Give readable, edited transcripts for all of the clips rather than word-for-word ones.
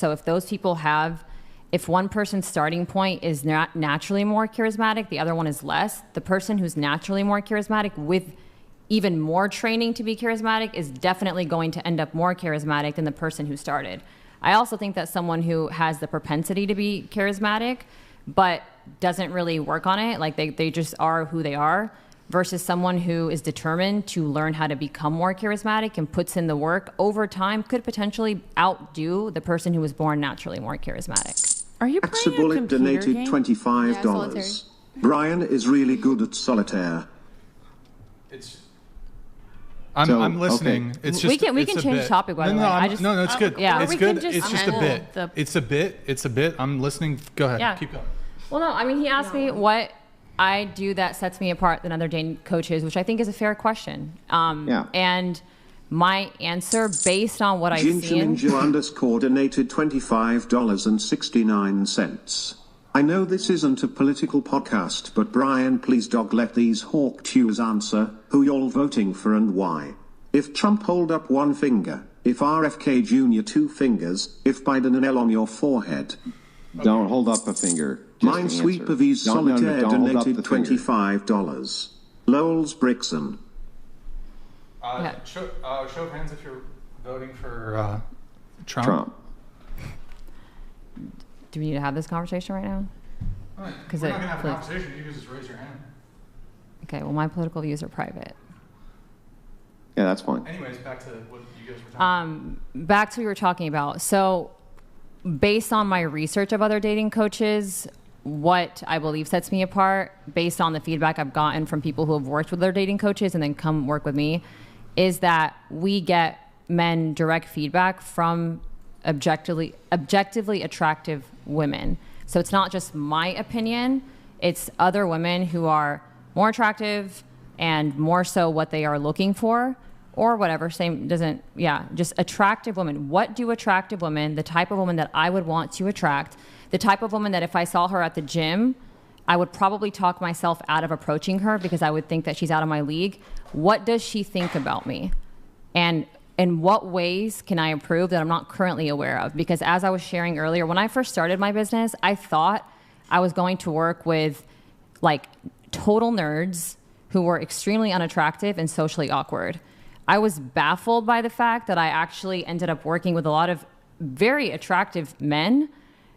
So if one person's starting point is not naturally more charismatic, the other one is less, the person who's naturally more charismatic with even more training to be charismatic is definitely going to end up more charismatic than the person who started. I also think that someone who has the propensity to be charismatic but doesn't really work on it, like they just are who they are, versus someone who is determined to learn how to become more charismatic and puts in the work over time, could potentially outdo the person who was born naturally more charismatic. Are you playing a computer donated game? $25. Yeah, Brian is really good at solitaire. I'm listening. Okay. It's just we can change the topic, by the way. No, it's good. Yeah. It's we good. can just It's just a end bit. It's a bit. I'm listening. Go ahead. Yeah. Keep going. Well, no, I mean, he asked me what I do that sets me apart than other dating coaches, which I think is a fair question. And my answer, based on what I've seen... Ninja_ donated $25.69. I know this isn't a political podcast, but Brian, please let these hawk chews answer. Who y'all voting for and why? If Trump hold up one finger, if RFK Jr. 2 fingers, if Biden an L on your forehead. Don't hold up a finger. Minesweeper V's Solitaire donated $25. Lowell's Brixon. Show of hands if you're voting for Trump. Do we need to have this conversation right now? We're not going to have a conversation. You can just raise your hand. Okay, well, my political views are private. Yeah, that's fine. Anyways, back to what you guys were talking about. Back to what we were talking about. So, based on my research of other dating coaches, what I believe sets me apart, based on the feedback I've gotten from people who have worked with other dating coaches and then come work with me, is that we get men direct feedback from objectively attractive women. So it's not just my opinion, it's other women who are more attractive and more so what they are looking for, or whatever, just attractive women. What do attractive women, the type of woman that I would want to attract, the type of woman that if I saw her at the gym, I would probably talk myself out of approaching her because I would think that she's out of my league. What does she think about me? And in what ways can I improve that I'm not currently aware of? Because as I was sharing earlier, when I first started my business, I thought I was going to work with like total nerds who were extremely unattractive and socially awkward. I was baffled by the fact that I actually ended up working with a lot of very attractive men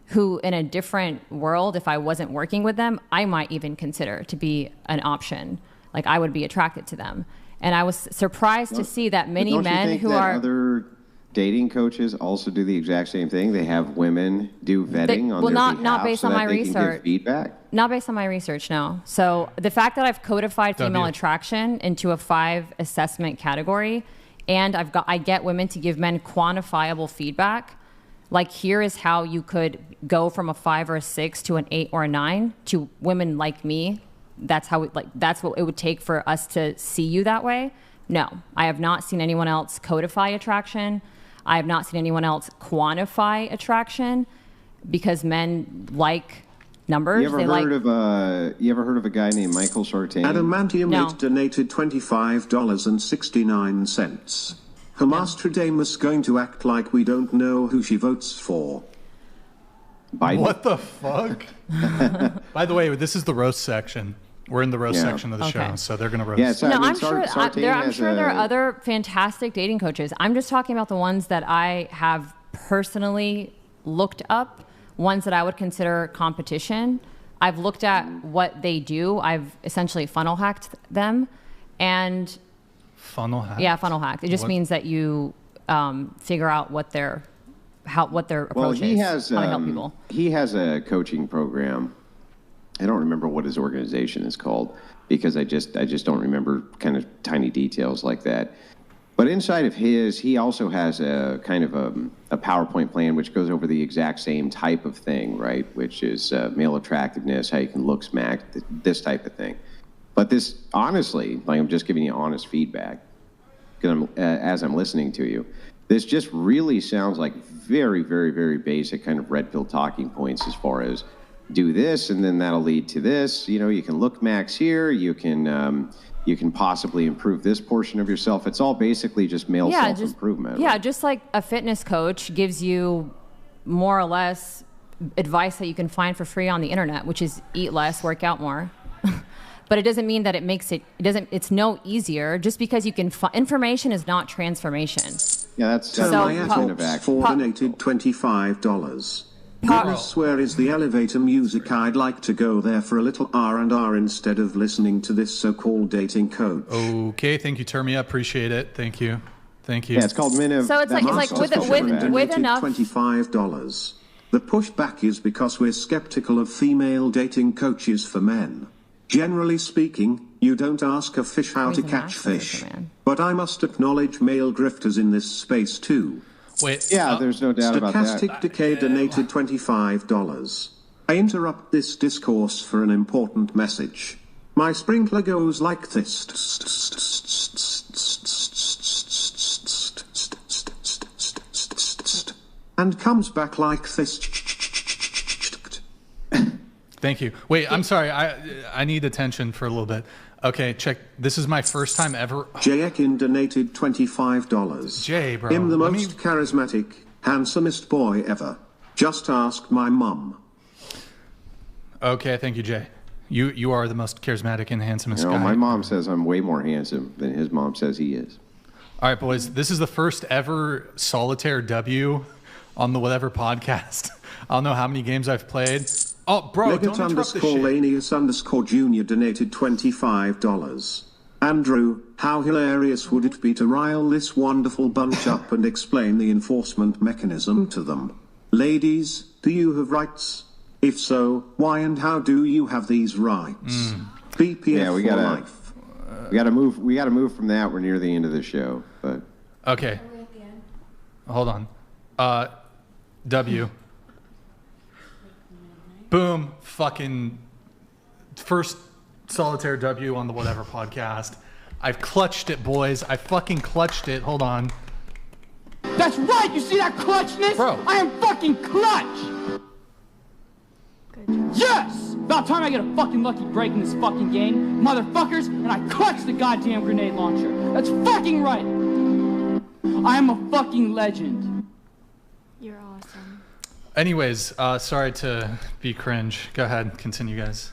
who, in a different world, if I wasn't working with them, I might even consider to be an option. Like, I would be attracted to them. And I was surprised to see that many men who are... other dating coaches also do the exact same thing? They have women do vetting on their behalf not based so on that my they can research. give feedback? Not based on my research, no. So the fact that I've codified female attraction into a 5 assessment category, and I get women to give men quantifiable feedback. Like, here is how you could go from a 5 or a 6 to an 8 or a 9 to women like me. That's what it would take for us to see you that way. No, I have not seen anyone else codify attraction. I have not seen anyone else quantify attraction, because men like numbers. You ever heard of a guy named Michael Sartain? Adamantium donated $25.69. Hamastrodamus going to act like we don't know who she votes for. Biden. What the fuck? By the way, this is the roast section. We're in the roast section of the show, so they're going to roast. Yeah, so I'm sure there are other fantastic dating coaches. I'm just talking about the ones that I have personally looked up, ones that I would consider competition. I've looked at what they do. I've essentially funnel hacked them. And funnel hack? Yeah, funnel hack. It just means that you figure out what their approach is. How to help people. He has a coaching program. I don't remember what his organization is called because I just don't remember kind of tiny details like that. But inside of his, he also has a kind of a PowerPoint plan which goes over the exact same type of thing, right? Which is male attractiveness, how you can look smack, this type of thing. But this, honestly, like, I'm just giving you honest feedback because as I'm listening to you, this just really sounds like very, very, very basic kind of red pill talking points as far as do this and then that'll lead to this. You know, you can look max here. You can possibly improve this portion of yourself. It's all basically just male self-improvement. Yeah, just like a fitness coach gives you more or less advice that you can find for free on the internet, which is eat less, work out more. But it doesn't mean that it's no easier just because you can information is not transformation. Yeah, that's donated $25. Goodness, where is the elevator music? I'd like to go there for a little R&R instead of listening to this so-called dating coach. Okay, thank you, Termia. Appreciate it. Thank you. Yeah, it's called Men of... So it's like with enough... $25. The pushback is because we're skeptical of female dating coaches for men. Generally speaking, you don't ask a fish how to catch fish. But I must acknowledge male grifters in this space too. Wait, yeah, there's no doubt about that. Stochastic Decay donated $25. I interrupt this discourse for an important message. My sprinkler goes like this. And comes back like this. Thank you. Wait, I'm sorry. I need attention for a little bit. Okay, check. This is my first time ever. Jay Ekin donated $25. Jay, bro. I'm the most charismatic, handsomest boy ever. Just ask my mum. Okay, thank you, Jay. You are the most charismatic and handsomest guy. My mom says I'm way more handsome than his mom says he is. All right, boys. This is the first ever solitaire W on the Whatever podcast. I don't know how many games I've played. Oh, bro, don't interrupt the shit. Lanius_Jr. donated $25. Andrew, how hilarious would it be to rile this wonderful bunch up and explain the enforcement mechanism to them? Ladies, do you have rights? If so, why and how do you have these rights? BPF for life. We gotta move. We gotta move from that. We're near the end of the show, but okay. Are we at the end? Hold on. W. Boom. Fucking first solitaire W on the Whatever podcast. I've clutched it, boys. I fucking clutched it. Hold on. That's right. You see that clutchness? Bro. I am fucking clutch. Good job. Yes! About time I get a fucking lucky break in this fucking game, motherfuckers, and I clutch the goddamn grenade launcher. That's fucking right. I am a fucking legend. You're awesome. Anyways, sorry to be cringe. Go ahead. Continue, guys.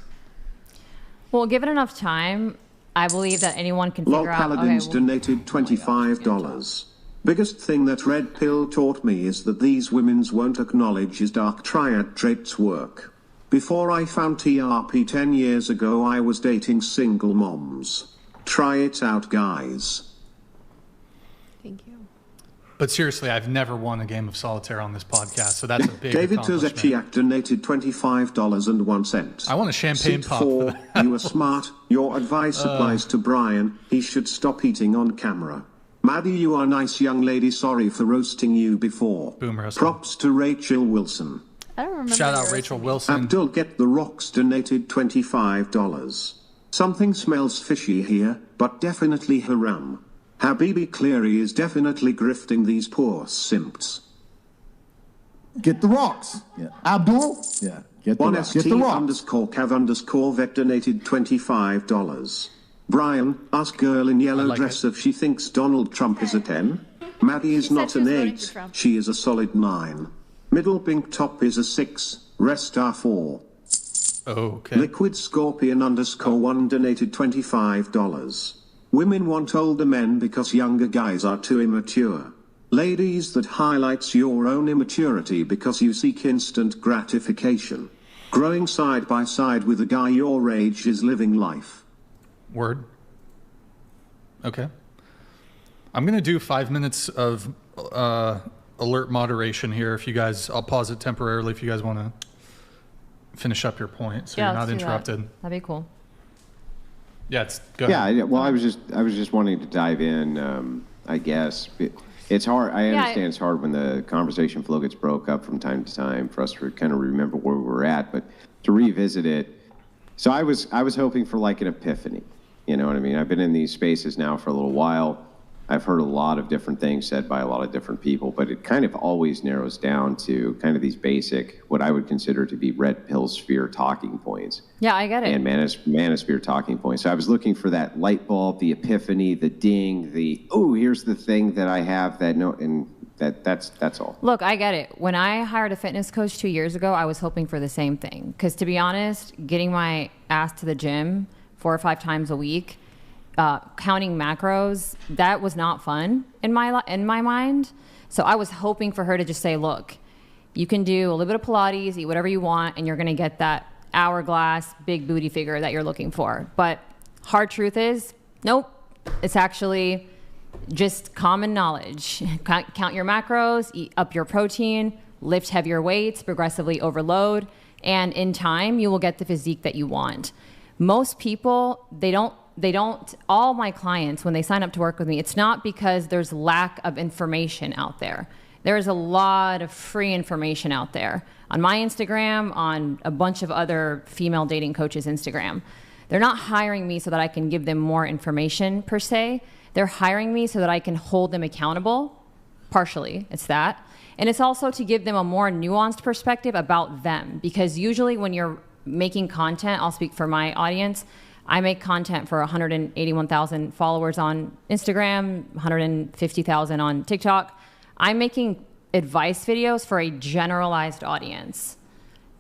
Well, given enough time, I believe that anyone can Lol figure out... Paladins donated $25. Biggest thing that Red Pill taught me is that these women's won't acknowledge his dark triad traits work. Before I found TRP 10 years ago, I was dating single moms. Try it out, guys. Thank you. But seriously, I've never won a game of solitaire on this podcast, so that's a big David accomplishment. Tozechiak donated $25.01. I want a champagne Sid pop. 4, you are smart. Your advice applies to Brian. He should stop eating on camera. Maddie, you are nice young lady. Sorry for roasting you before. Boom roast. Props to Rachel Wilson. I don't remember. Shout out Rachel Wilson. Abdul Get the Rocks donated $25. Something smells fishy here, but definitely haram. Habibi Cleary is definitely grifting these poor simps. Get the rocks. Yeah. Abdul? Yeah. Get the rocks. Get the rocks. 1ST_Cav_Vet donated $25. Brian, ask girl in yellow dress if she thinks Donald Trump is a 10. Maddie is not an 8. She is a solid 9. Middle pink top is a 6. Rest are 4. Okay. Liquid Scorpion_1 donated $25. Women want older men because younger guys are too immature. Ladies, that highlights your own immaturity because you seek instant gratification. Growing side by side with a guy your age is living life. Word. Okay. I'm going to do 5 minutes of alert moderation here. If you guys, I'll pause it temporarily if you guys want to finish up your point so you're not interrupted. That'd be cool. Yeah, go ahead. Yeah, well, I was just wanting to dive in. I guess it's hard. I understand it's hard when the conversation flow gets broke up from time to time for us to kind of remember where we were at, but to revisit it. So I was hoping for like an epiphany. You know what I mean? I've been in these spaces now for a little while. I've heard a lot of different things said by a lot of different people, but it kind of always narrows down to kind of these basic, what I would consider to be red pill sphere talking points. Yeah, I get it. And manosphere talking points. So I was looking for that light bulb, the epiphany, the ding, the, oh, here's the thing that I have that no, and That's all. Look, I get it. When I hired a fitness coach 2 years ago, I was hoping for the same thing. Because to be honest, getting my ass to the gym 4 or 5 times a week, counting macros, that was not fun in my mind. So I was hoping for her to just say, look, you can do a little bit of Pilates, eat whatever you want, and you're going to get that hourglass, big booty figure that you're looking for. But hard truth is, nope. It's actually just common knowledge. Count your macros, eat up your protein, lift heavier weights, progressively overload, and in time, you will get the physique that you want. Most people, they don't, all my clients, when they sign up to work with me, it's not because there's lack of information out there. There's a lot of free information out there on my Instagram, on a bunch of other female dating coaches' Instagram. They're not hiring me so that I can give them more information per se. They're hiring me so that I can hold them accountable. Partially, it's that. And it's also to give them a more nuanced perspective about them. Because usually when you're making content, I'll speak for my audience, I make content for 181,000 followers on Instagram, 150,000 on TikTok. I'm making advice videos for a generalized audience.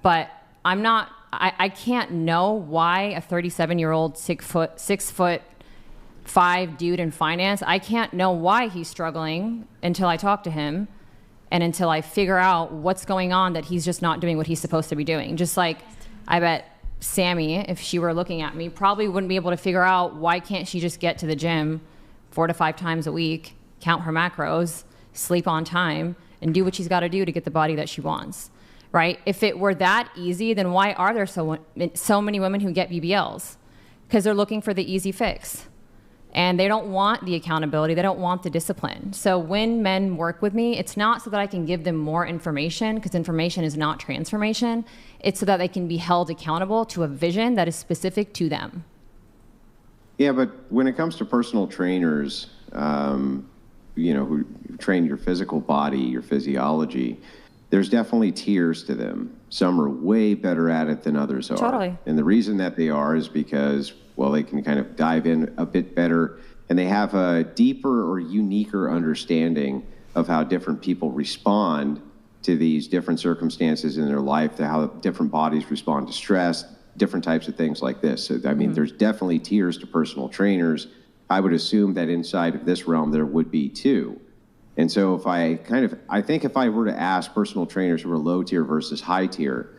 But I can't know why a 37-year-old 6'5" dude in finance, I can't know why he's struggling until I talk to him and until I figure out what's going on that he's just not doing what he's supposed to be doing. Just like I bet Sammy, if she were looking at me, probably wouldn't be able to figure out why can't she just get to the gym 4 to 5 times a week, count her macros, sleep on time, and do what she's got to do to get the body that she wants, right? If it were that easy, then why are there so many women who get BBLs? Because they're looking for the easy fix. And they don't want the accountability. They don't want the discipline. So when men work with me, it's not so that I can give them more information, because information is not transformation. It's so that they can be held accountable to a vision that is specific to them. Yeah, but when it comes to personal trainers, who train your physical body, your physiology, there's definitely tiers to them. Some are way better at it than others are. Totally. And the reason that they are is because, well, they can kind of dive in a bit better, and they have a deeper or uniquer understanding of how different people respond to these different circumstances in their life, to how different bodies respond to stress, different types of things like this. So, I mean, there's definitely tiers to personal trainers. I would assume that inside of this realm there would be too. And so I think if I were to ask personal trainers who are low tier versus high tier,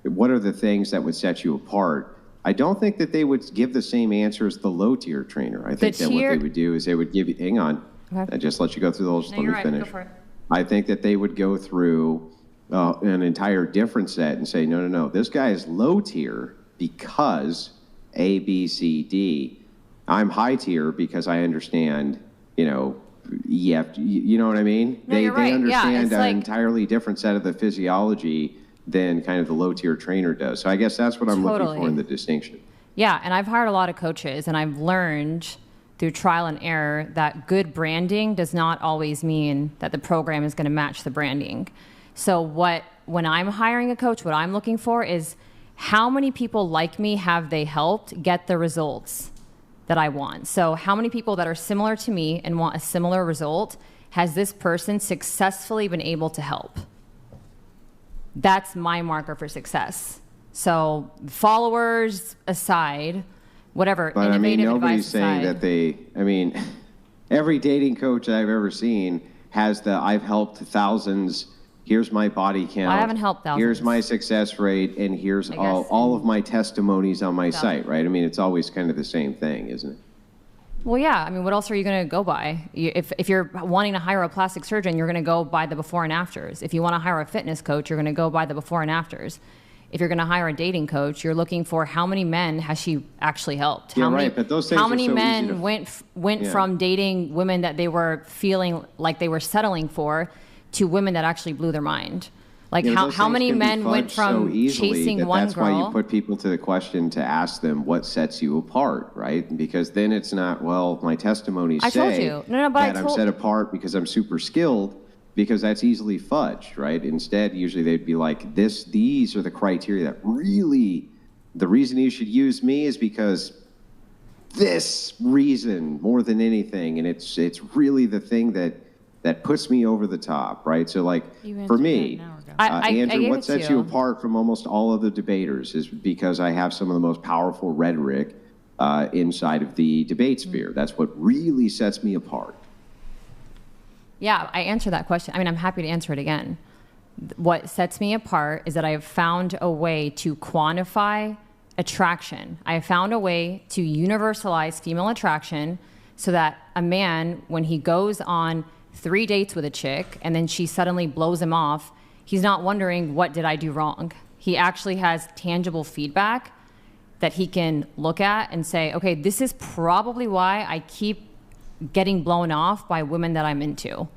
what are the things that would set you apart? I don't think that they would give the same answer as the low tier trainer. I think that what they would do is they would give you, hang on, I just let you go through those, let me finish. Go for it. I think that they would go through an entire different set and say, no, this guy is low tier because A, B, C, D. I'm high tier because I understand, you know what I mean? No, they right. understand an entirely different set of the physiology than kind of the low tier trainer does. So I guess that's what I'm looking for in the distinction. Yeah, and I've hired a lot of coaches, and I've learned through trial and error that good branding does not always mean that the program is going to match the branding. So when I'm hiring a coach, what I'm looking for is how many people like me have they helped get the results that I want. So how many people that are similar to me and want a similar result has this person successfully been able to help? That's my marker for success. So followers aside, whatever, but innovative nobody's advice saying aside, that every dating coach I've ever seen has I've helped thousands, here's my body count. I haven't helped thousands. Here's my success rate, and here's all of my testimonies on my site, right? I mean, it's always kind of the same thing, isn't it? Well, yeah. I mean, what else are you going to go by? If you're wanting to hire a plastic surgeon, you're going to go by the before and afters. If you want to hire a fitness coach, you're going to go by the before and afters. If you're going to hire a dating coach, you're looking for how many men has she actually helped? Yeah, right. But those things how many are so men easy to... went from dating women that they were feeling like they were settling for to women that actually blew their mind? Like how many men went from chasing one that's girl? That's why you put people to the question to ask them what sets you apart, right? Because then it's not, well, my testimonies say that I'm set apart because I'm super skilled, because that's easily fudged, right? Instead, usually they'd be like, these are the criteria that really, the reason you should use me is because this reason more than anything, and it's really the thing that that puts me over the top, right? So like for me, Andrew, what sets you apart from almost all other debaters is because I have some of the most powerful rhetoric inside of the debate sphere. That's what really sets me apart. Yeah, I answered that question. I mean, I'm happy to answer it again. What sets me apart is that I have found a way to quantify attraction. I have found a way to universalize female attraction so that a man, when he goes on 3 dates with a chick and then she suddenly blows him off, he's not wondering, what did I do wrong? He actually has tangible feedback that he can look at and say, okay, this is probably why I keep getting blown off by women that I'm into.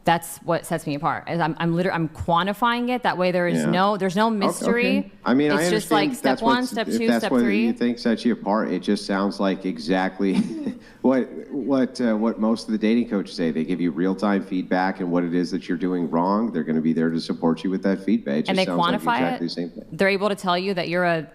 That's what sets me apart. As I'm quantifying it. That way, there's no mystery. Okay. I mean, it's just like step 1, step 2, step 3. That's what you think sets you apart. It just sounds like exactly what most of the dating coaches say. They give you real-time feedback and what it is that you're doing wrong. They're going to be there to support you with that feedback. And they quantify like exactly the same thing. They're able to tell you that you're a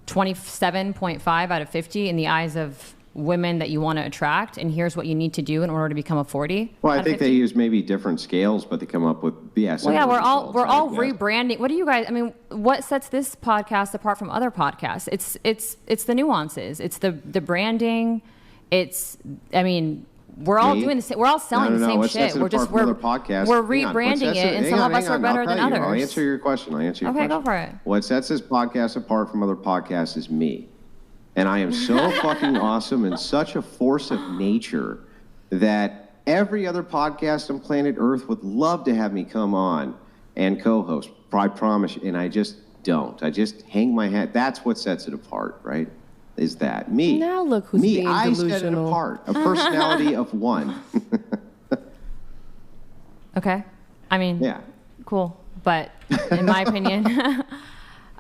27.5 out of 50 in the eyes of women that you want to attract, and here's what you need to do in order to become a 40. Well, I think they use maybe different scales, but they come up with Well, yeah, we're all rebranding. What do you guys? I mean, what sets this podcast apart from other podcasts? It's the nuances. It's the branding. We're all doing the same. We're all selling the same shit. We're rebranding it, and some of us are better than others. I'll answer your question. Okay, go for it. What sets this podcast apart from other podcasts is me. And I am so fucking awesome and such a force of nature that every other podcast on planet Earth would love to have me come on and co-host. I promise you. And I just don't. I just hang my hat. That's what sets it apart, right? Is that me? Now look who's being delusional. I set it apart. A personality of one. Okay. I mean, yeah. Cool. But in my opinion...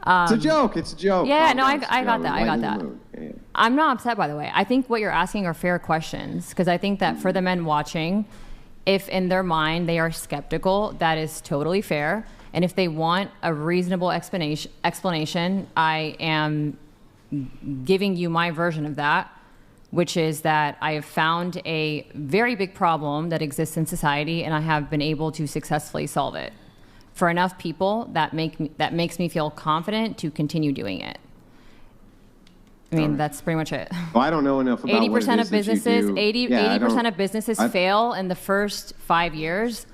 it's a joke. It's a joke. Yeah, no, I got that. I got that. Yeah. I'm not upset, by the way. I think what you're asking are fair questions, because I think that for the men watching, if in their mind they are skeptical, that is totally fair. And if they want a reasonable explanation, I am giving you my version of that, which is that I have found a very big problem that exists in society, and I have been able to successfully solve it for enough people that makes me feel confident to continue doing it. I mean, that's pretty much it. Well, I don't know enough about 80% of businesses, 80% of businesses I've fail in the first 5 years,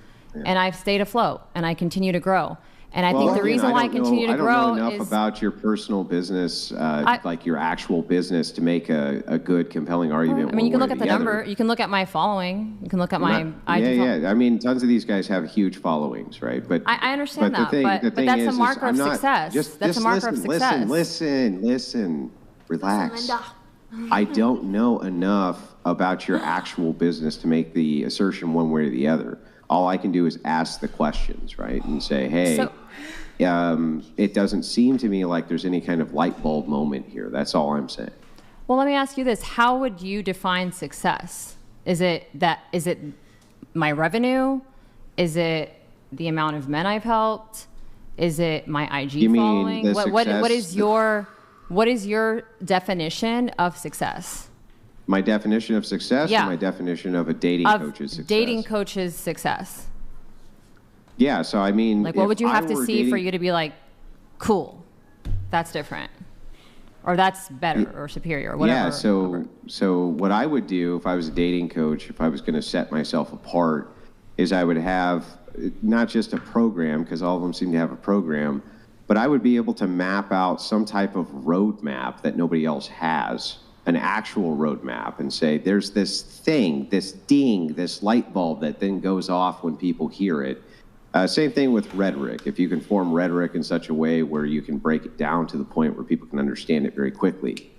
and I've stayed afloat and I continue to grow. And I think the reason why I continue to grow is... I don't know enough about your personal business, like your actual business, to make a good, compelling argument. I mean, you can look at the number. You can look at my following. You can look at my IG. Yeah. I mean, tons of these guys have huge followings, right? But I understand that. But that's a marker of success. That's a marker of success. Listen. Relax. I don't know enough about your actual business to make the assertion one way or the other. All I can do is ask the questions, right? And say, hey, it doesn't seem to me like there's any kind of light bulb moment here. That's all I'm saying. Well, let me ask you this. How would you define success? Is it my revenue? Is it the amount of men I've helped? Is it my IG following? What is your definition of success? My definition of success, or my definition of a dating coach's success? Dating coach's success. Yeah, so I mean... Like, what would you have to see for you to be like, cool, that's different, or that's better, or superior, or whatever? Yeah, so what I would do if I was a dating coach, if I was going to set myself apart, is I would have not just a program, because all of them seem to have a program, but I would be able to map out some type of roadmap that nobody else has, an actual roadmap, and say, there's this thing, this ding, this light bulb that then goes off when people hear it. Same thing with rhetoric. If you can form rhetoric in such a way where you can break it down to the point where people can understand it very quickly,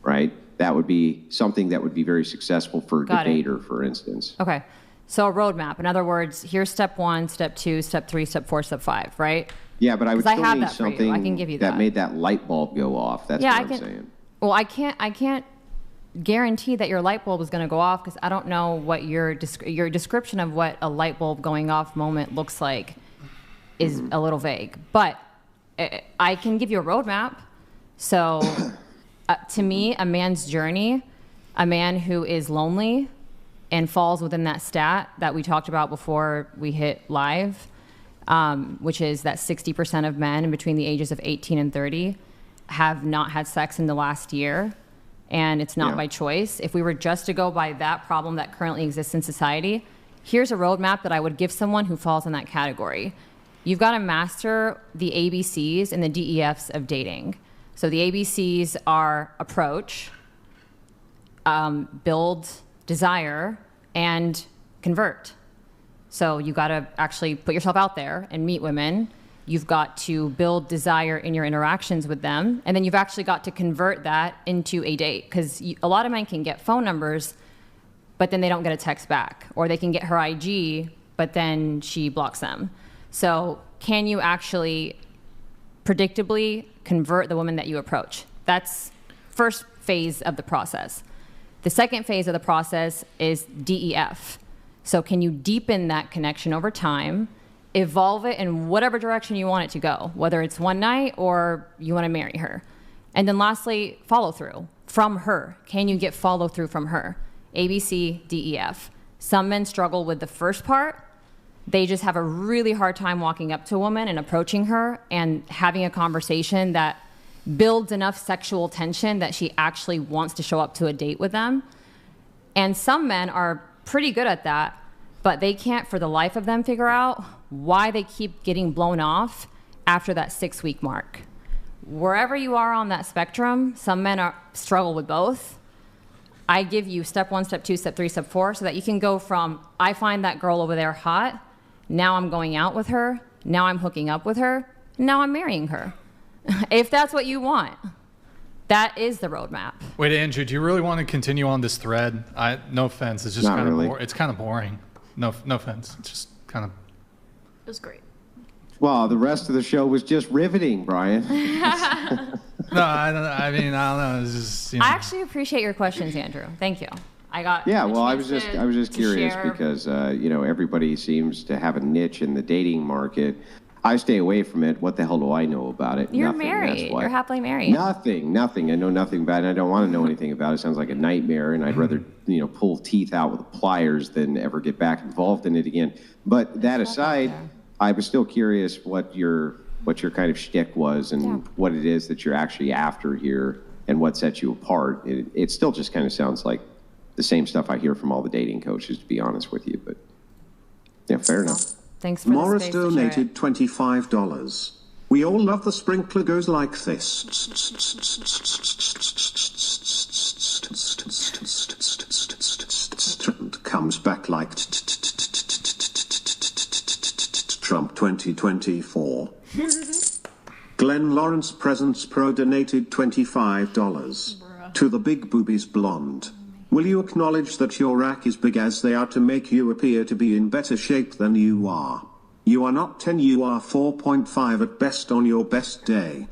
right? That would be something that would be very successful for a debater, for instance. Okay. So a roadmap. In other words, here's step 1, step 2, step 3, step 4, step 5, right? Yeah, but I would still need something I can give you that made that light bulb go off. That's what I'm saying. Well, I can't guarantee that your light bulb is going to go off, because I don't know what your description of what a light bulb going off moment looks like is a little vague. But I can give you a roadmap. So to me, a man's journey, a man who is lonely and falls within that stat that we talked about before we hit live, which is that 60% of men between the ages of 18 and 30 have not had sex in the last year, and it's not by choice. If we were just to go by that problem that currently exists in society, here's a roadmap that I would give someone who falls in that category. You've got to master the ABCs and the DEFs of dating. So the ABCs are approach, build, desire, and convert. So you got to actually put yourself out there and meet women. You've got to build desire in your interactions with them. And then you've actually got to convert that into a date. Because a lot of men can get phone numbers, but then they don't get a text back. Or they can get her IG, but then she blocks them. So can you actually predictably convert the woman that you approach? That's first phase of the process. The second phase of the process is DEF. So can you deepen that connection over time, evolve it in whatever direction you want it to go, whether it's one night or you want to marry her? And then lastly, follow through from her. Can you get follow through from her? ABC, DEF. Some men struggle with the first part. They just have a really hard time walking up to a woman and approaching her and having a conversation that builds enough sexual tension that she actually wants to show up to a date with them. And some men are pretty good at that, but they can't for the life of them figure out why they keep getting blown off after that 6-week mark. Wherever you are on that spectrum, some men struggle with both. I give you step 1, step 2, step 3, step 4, so that you can go from, I find that girl over there hot, now I'm going out with her, now I'm hooking up with her, now I'm marrying her. If that's what you want, that is the roadmap. Wait, Andrew, do you really want to continue on this thread? No offense, it's just Not kind of really. it's kind of boring. No offense, it's just kind of. It was great. Well, the rest of the show was just riveting, Brian. No, I mean, I don't know. It's just, you know. I actually appreciate your questions, Andrew. Thank you. I got. Yeah, well, I chance was just to curious share. because everybody seems to have a niche in the dating market. I stay away from it. What the hell do I know about it? You're Nothing, married. that's why. You're happily married. Nothing. I know nothing about it. I don't want to know anything about it. It sounds like a nightmare, and I'd rather pull teeth out with pliers than ever get back involved in it again. But that aside, I was still curious what your kind of shtick was and what it is that you're actually after here and what sets you apart. It still just kind of sounds like the same stuff I hear from all the dating coaches, to be honest with you. But yeah, fair enough. Thanks for Morris the space to share it. donated $25. We all love the sprinkler goes like this. And comes back like Trump 2024. Glenn Lawrence Presents Pro donated $25. To the big boobies blonde. Will you acknowledge that your rack is big as they are to make you appear to be in better shape than you are? You are not 10, you are 4.5 at best on your best day.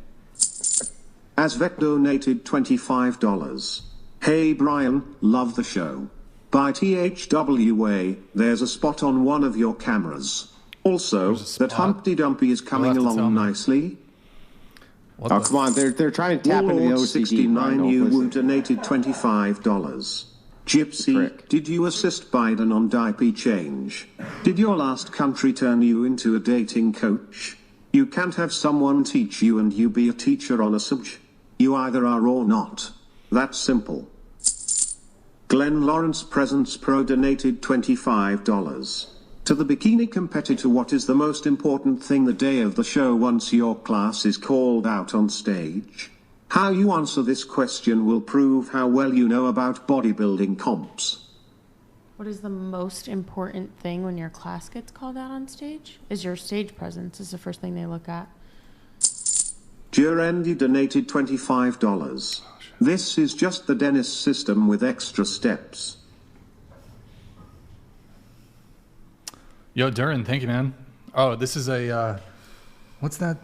Asvet donated $25. Hey Brian, love the show. By THWA, there's a spot on one of your cameras. Also, that Humpty Dumpty is coming You'll have to tell along me. nicely. What Oh, the- come on. They're trying to tap into the Warlord OCD. 69 Brian, you listen. donated $25. Gypsy, Frick. did you assist Biden on diaper change? Did your last country turn you into a dating coach? You can't have someone teach you and you be a teacher on a subject. You either are or not. That's simple. Glenn Lawrence Presents Pro donated $25. To the bikini competitor, what is the most important thing the day of the show once your class is called out on stage? How you answer this question will prove how well you know about bodybuilding comps. What is the most important thing when your class gets called out on stage? Is your stage presence is the first thing they look at. Jurendi donated $25. This is just the Dennis system with extra steps. Yo, Durin, thank you, man. Oh, this is a what's that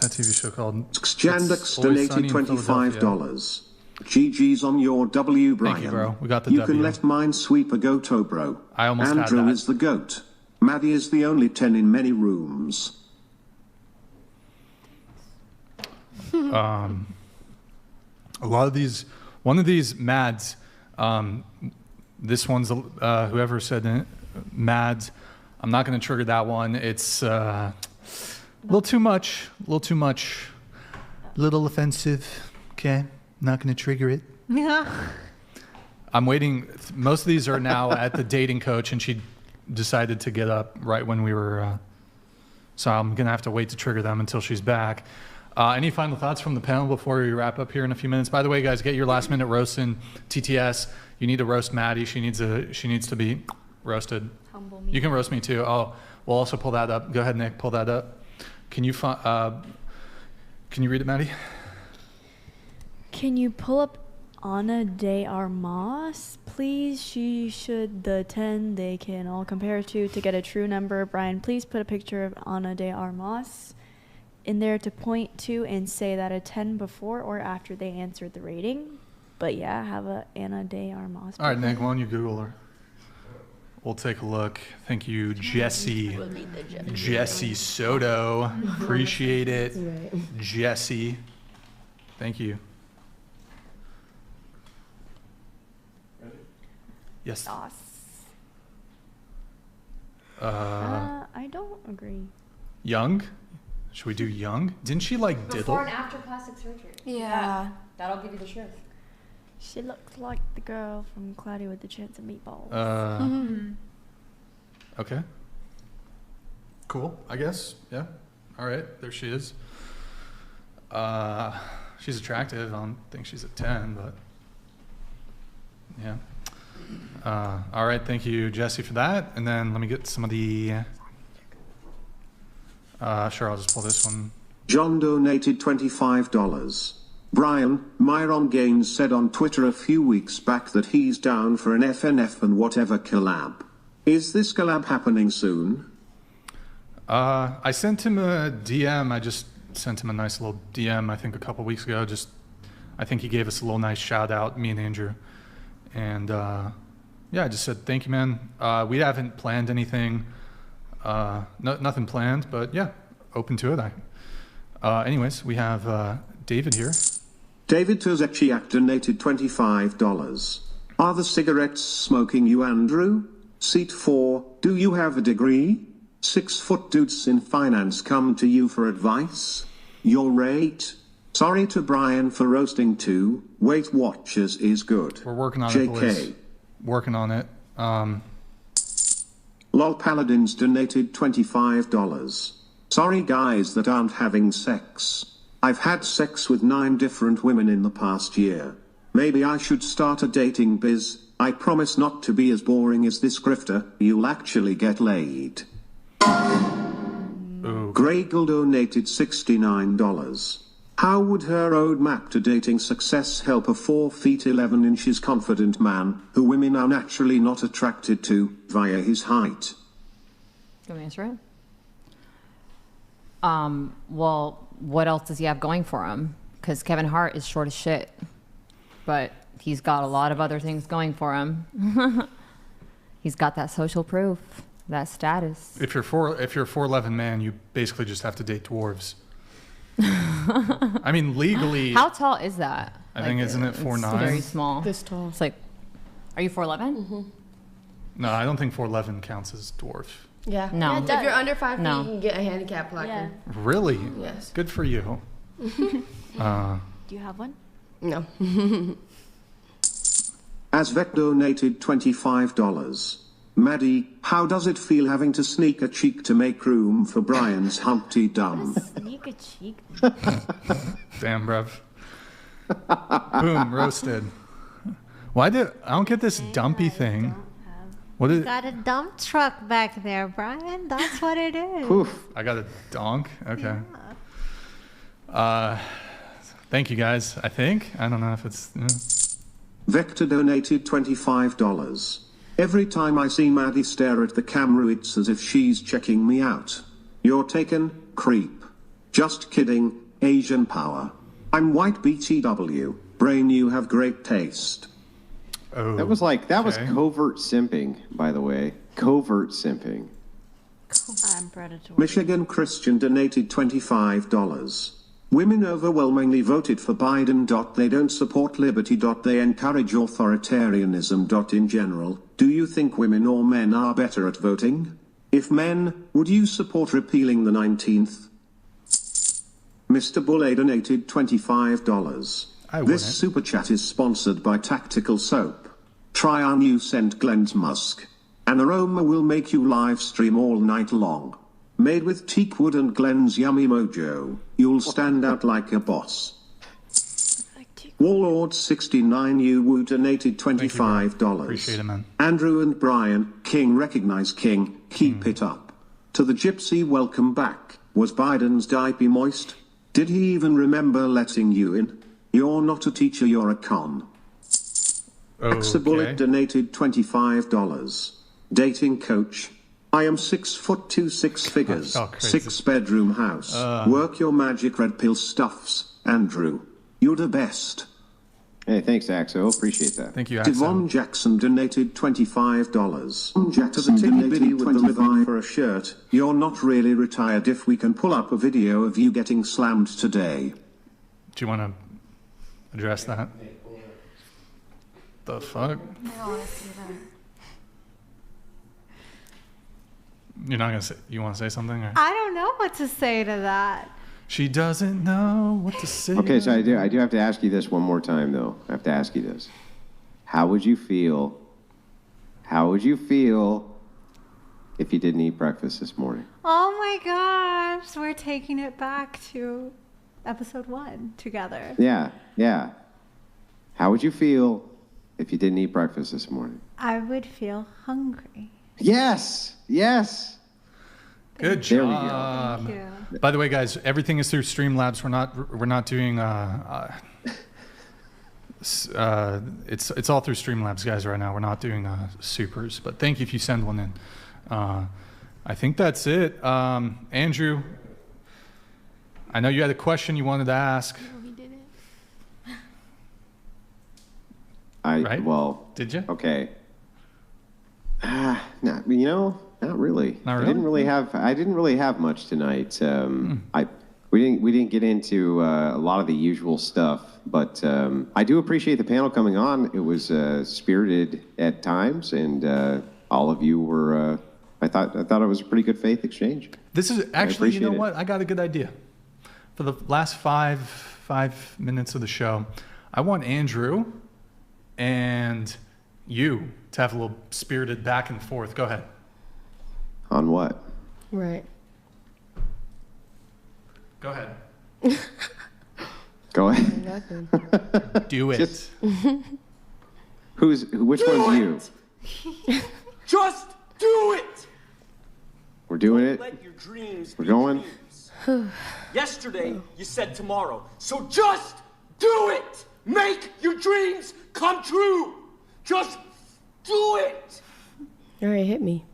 TV show called? Xjandex It's Always Sunny donated in Philadelphia. $25. GG's on your W, Brian. Thank you, bro. We got the You W. can let Minesweeper go, bro. I almost had Andrew that. is the GOAT. Maddie is the only 10 in many rooms. A lot of these, one of these Mads, This one's whoever said it, Mads. I'm not going to trigger that one. It's a little too much. Little offensive. Okay, not going to trigger it. Yeah. I'm waiting. Most of these are now at the dating coach, and she decided to get up right when we were. So I'm going to have to wait to trigger them until she's back. Any final thoughts from the panel before we wrap up here in a few minutes? By the way, guys, get your last minute roast in TTS. You need to roast Maddie. She needs to be roasted. Humble me. You can roast me too. Oh, we'll also pull that up. Go ahead, Nick. Pull that up. Can you read it, Maddie? Can you pull up Ana de Armas, please? She should the 10 they can all compare to get a true number. Brian, please put a picture of Ana de Armas in there to point to and say that a 10 before or after they answered the rating. But yeah, have a Ana de Armas. All right, Nick, why don't you Google her? We'll take a look. Thank you, Jesse. Jesse Soto. Appreciate it. Jesse. Thank you. Yes. I don't agree. Young? Should we do young? Didn't she like diddle? Before and after plastic surgery. Yeah. That'll give you the truth. She looks like the girl from Cloudy with a Chance of Meatballs. Okay. Cool, I guess. Yeah. All right, there she is. She's attractive. I don't think she's a 10, but yeah. All right, thank you, Jesse, for that. And then let me get some of the... sure, I'll just pull this one. John donated $25. Brian, Myron Gaines said on Twitter a few weeks back that he's down for an FNF and whatever collab. Is this collab happening soon? I sent him a DM. I just sent him a nice little DM, I think, a couple weeks ago. I think he gave us a little nice shout out, me and Andrew. And yeah, I just said, thank you, man. We haven't planned anything. Nothing planned, but yeah, open to it. Anyways, we have David here. David Tozechiak donated $25. Are the cigarettes smoking you, Andrew? Seat 4, do you have a degree? 6-foot dudes in finance come to you for advice? Your rate? Sorry to Brian for roasting too. Weight Watchers is good. We're working on JK. it, boys. Working on it. Lol Paladins donated $25. Sorry guys that aren't having sex. I've had sex with 9 different women in the past year. Maybe I should start a dating biz. I promise not to be as boring as this grifter. You'll actually get laid. Ooh. Gragel donated $69. How would her roadmap to dating success help a 4 feet 11 inches confident man, who women are naturally not attracted to, via his height? Can we answer it? Well, what else does he have going for him? Because Kevin Hart is short as shit, but he's got a lot of other things going for him. He's got that social proof, that status. If you're 4'11" man, you basically just have to date dwarves. I mean, legally. How tall is that? I think, isn't it 4'9"? It's very small. This tall. It's like, are you 4'11"? Mm-hmm. No, I don't think 4'11" counts as dwarf. Yeah. No. Yeah, if you're under 5 feet, No. you can get a handicap placard. Yeah. Really? Yes. Good for you. Do you have one? No. Asvet donated $25. Maddie, how does it feel having to sneak a cheek to make room for Brian's Humpty Dumb? Sneak a cheek. Damn, bruv. Boom, roasted. I don't get this dumpy thing. What is? Got a dump truck back there, Brian. That's what it is. Oof, I got a donk. Okay. Yeah. Thank you guys. I think. I don't know if it's. Vector donated $25. Every time I see Maddie stare at the camera, it's as if she's checking me out. You're taken, creep. Just kidding, Asian power. I'm white BTW. Brain, you have great taste. Oh. That was covert simping, by the way. Covert simping. I'm predatory. Michigan Christian donated $25. Women overwhelmingly voted for Biden. They don't support liberty. They encourage authoritarianism. In general, do you think women or men are better at voting? If men, would you support repealing the 19th? Mr. Bulle donated $25. This super chat is sponsored by Tactical Soap. Try our new scent Glenn's Musk. An aroma will make you live stream all night long. Made with teak wood and Glenn's Yummy Mojo, you'll stand out like a boss. Warlord 69 you donated $25. Appreciate it, man. Andrew and Brian, King recognize King, keep it up. To the Gypsy, welcome back. Was Biden's diaper moist? Did he even remember letting you in? You're not a teacher, you're a con. Axabullet donated $25. Dating coach. I am 6'2", 6 figures, 6-bedroom house. Work your magic red pill stuffs, Andrew. You're the best. Hey, thanks, Axo. Appreciate that. Thank you, Axo. Devon Jackson donated $25. Jackson to the titty bitty with the Levi for a shirt. You're not really retired if we can pull up a video of you getting slammed today. Do you want to address that? The fuck? I don't want to see that. You're not gonna say. You want to say something? Or? I don't know what to say to that. She doesn't know what to say. Okay, so I do have to ask you this one more time, though. I have to ask you this. How would you feel? How would you feel if you didn't eat breakfast this morning? Oh my gosh, we're taking it back to episode 1 together. Yeah. How would you feel if you didn't eat breakfast this morning? I would feel hungry. Yes. Good job. Thank you. By the way, guys, everything is through Streamlabs. We're not doing. It's all through Streamlabs, guys. Right now, we're not doing supers. But thank you if you send one in. I think that's it. Andrew, I know you had a question you wanted to ask. No, he didn't. Right? Well. Did you? Okay. No, not really. Not really? I didn't really have much tonight. We didn't get into a lot of the usual stuff, but I do appreciate the panel coming on. It was spirited at times, and all of you were. I thought it was a pretty good faith exchange. This is actually, you know what? I got a good idea. For the last five minutes of the show, I want Andrew and you to have a little spirited back and forth. Go ahead. On what? Right. Go ahead. Go ahead. Exactly. Do it. Which one's you? Just do it! We're doing it? Let your dreams We're be going? dreams. Yesterday, you said tomorrow. So just do it! Make your dreams come true! Just do it! All right, hit me.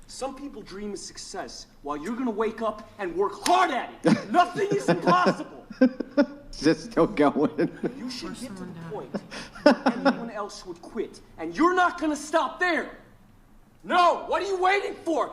Some people dream of success while you're gonna wake up and work hard at it. Nothing is impossible. Just still going. You should get to the point where everyone else would quit, and you're not gonna stop there. No, what are you waiting for?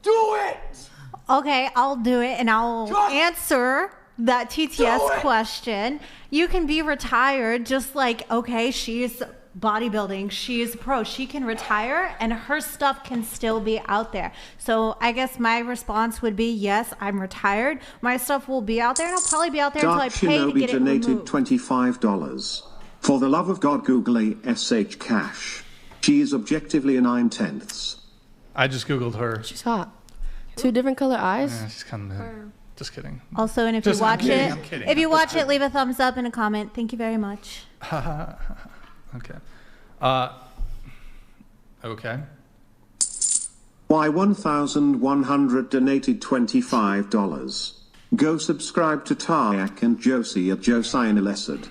Do it! Okay, I'll do it, and I'll answer that TTS question. You can be retired just like, okay, she's bodybuilding, she is a pro, she can retire and her stuff can still be out there. So I guess my response would be, yes, I'm retired, my stuff will be out there, and I'll probably be out there until I pay to get it removed. Shinobi donated $25. For the love of God, Google SH Cash. She is objectively a 9/10. I just Googled her. She's hot. 2 different color eyes. Yeah, she's kind of. Just kidding. Also, and if Just- you watch I'm kidding, it, I'm kidding. if you watch it, leave a thumbs up and a comment. Thank you very much. Okay. Okay. Y1100 donated $25. Go subscribe to Taryak and Josie at Josiah Lessard.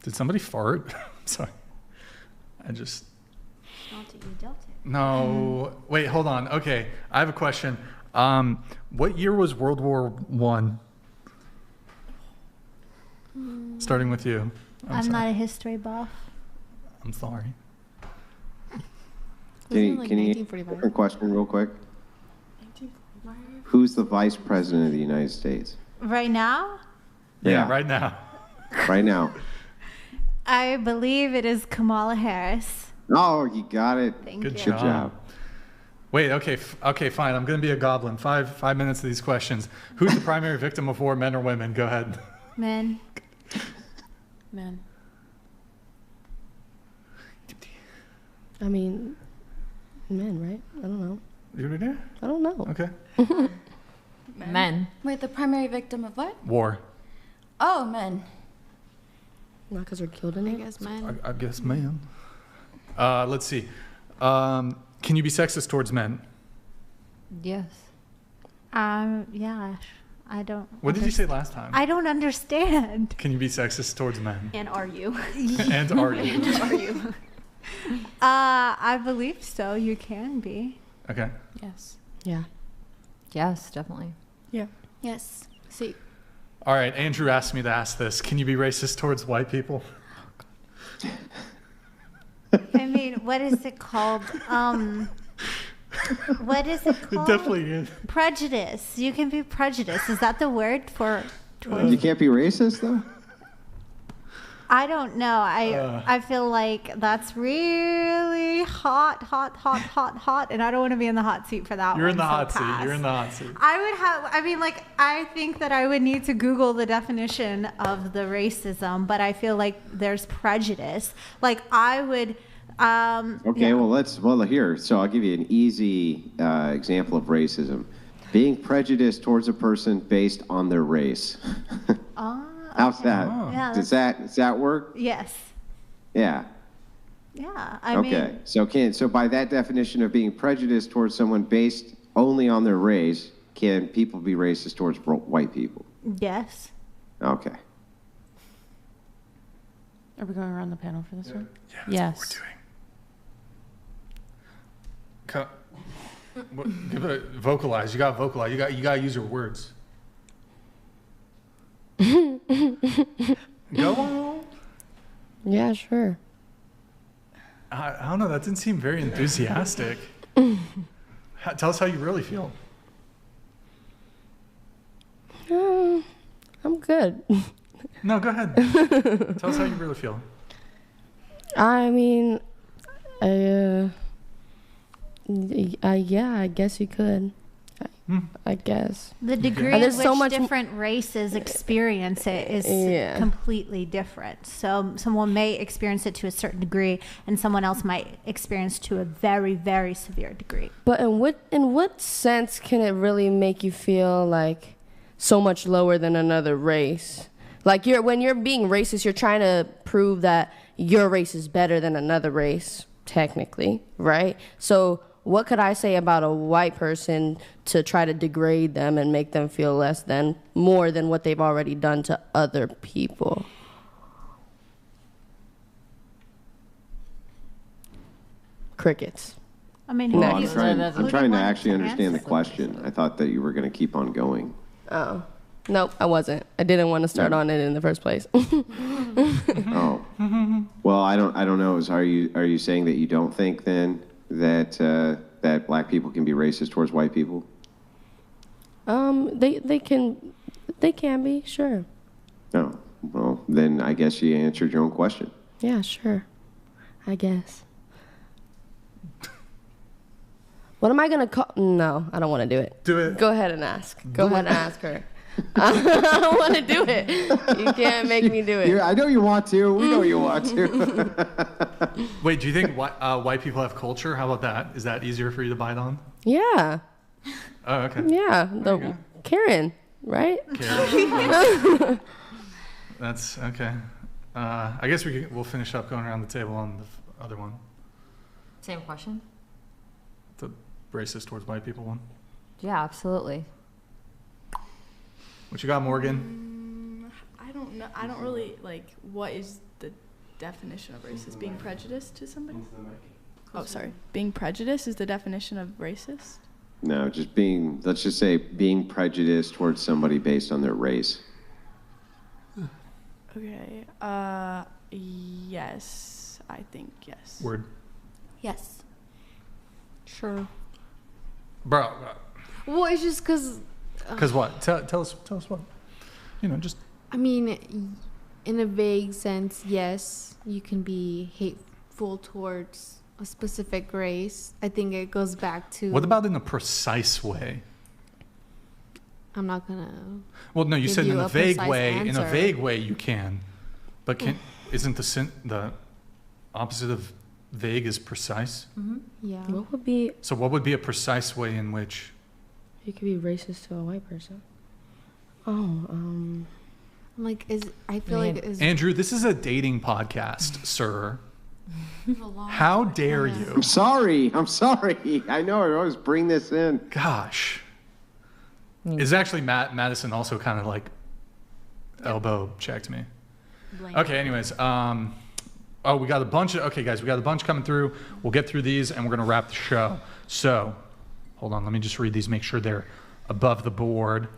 Did somebody fart? Sorry. I just. You dealt it. No. Wait, hold on. Okay. I have a question. What year was World War I? Starting with you. I'm not a history buff. I'm sorry. Can you different question real quick? Who's the vice president of the United States? Right now, Yeah, right now. Right now. I believe it is Kamala Harris. Oh, you got it. Thank Good you. job. Good job. Wait, okay, fine. I'm going to be a goblin. Five minutes of these questions. Who's the primary victim of war, men or women? Go ahead. Men. Men. I mean, men, right? I don't know. I don't know. Okay. Men. Wait, the primary victim of what? War. Oh, men. Not because they're killed in it? I guess men. I guess man. Let's see. Can you be sexist towards men? Yes. Yeah. I don't. What did you say last time? I don't understand. Can you be sexist towards men? And are you? And are you? Are you? I believe so. You can be. Okay. Yes. Yeah. Yes, definitely. Yeah. Yes. See. All right. Andrew asked me to ask this. Can you be racist towards white people? I mean, what is it called? What is it called? It definitely is. Prejudice. You can be prejudiced. Is that the word for? You can't be racist, though? I don't know. I feel like that's really hot, and I don't want to be in the hot seat for that. You're in the one, so hot seat. pass. You're in the hot seat. I think that I would need to Google the definition of the racism, but I feel like there's prejudice. Like I would. Okay, well, here. So I'll give you an easy example of racism. Being prejudiced towards a person based on their race. How's that? Yeah, Does that work? Yes. Yeah. Yeah. Okay. So by that definition of being prejudiced towards someone based only on their race, can people be racist towards white people? Yes. Okay. Are we going around the panel for this one? Yeah, Yes. that's what we're doing. Vocalize. You got to vocalize. You got to use your words. Go on. Yeah, sure. I don't know. That didn't seem very enthusiastic. Tell us how you really feel. I'm good. No, go ahead. Tell us how you really feel. I mean, yeah, I guess you could. I guess. The degree in which different races experience it is completely different. So someone may experience it to a certain degree, and someone else might experience to a very, very severe degree. But in what sense can it really make you feel like so much lower than another race? Like when you're being racist, you're trying to prove that your race is better than another race, technically, right? So what could I say about a white person to try to degrade them and make them feel less than, more than what they've already done to other people? Crickets. I mean, well, I'm trying to actually understand the question. I thought that you were going to keep on going. Oh. Nope, I wasn't. I didn't want to start on it in the first place. Oh. Well, I don't know. Are you saying that you don't think then that black people can be racist towards white people? They can be, sure. Oh, well, then I guess you answered your own question. Yeah, sure. I guess. What am I gonna call? No, I don't want to do it. Do it. Go ahead and ask. Go ahead and ask her. I don't want to do it. You can't make me do it. I know you want to. We know you want to. Wait, do you think white people have culture? How about that? Is that easier for you to bite on? Yeah. Oh, okay. Yeah. Karen, right? Karen. That's okay. I guess we'll finish up going around the table on the other one. Same question? The racist towards white people one. Yeah, absolutely. What you got, Morgan? I don't know. I don't really what is the definition of racist? Being prejudiced to somebody? Oh, sorry. Being prejudiced is the definition of racist? No, let's just say being prejudiced towards somebody based on their race. Okay. Yes. I think yes. Word. Yes. Sure. Bro, Well, it's just because. Because what? Tell us what. Just. I mean, in a vague sense, yes, you can be hateful towards a specific race. I think it goes back to. What about in a precise way? I'm not gonna. Well, no, you said in a vague way. Answer. In a vague way, you can, but isn't the opposite of vague is precise? Mm-hmm. Yeah. What would be? So what would be a precise way in which? You could be racist to a white person. Like, I feel like Andrew, this is a dating podcast, sir. How dare you? I'm sorry. I know I always bring this in. Gosh. It's actually Madison also kind of like elbow checked me. Okay, anyways. We got a bunch coming through. We'll get through these and we're going to wrap the show. So, hold on. Let me just read these, make sure they're above the board.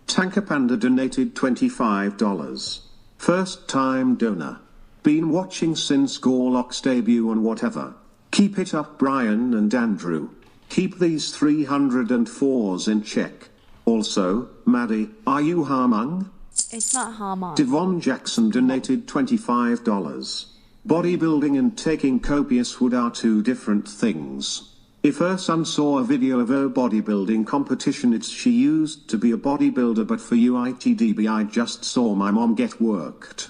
Tanker Panda donated $25. First time donor. Been watching since Gorlock's debut and whatever. Keep it up, Brian and Andrew. Keep these 304s in check. Also, Maddie, are you Harmung? It's not Haman. Devon Jackson donated $25. Bodybuilding and taking copious wood are two different things. If her son saw a video of her bodybuilding competition, she used to be a bodybuilder, but for UITDB I just saw my mom get worked.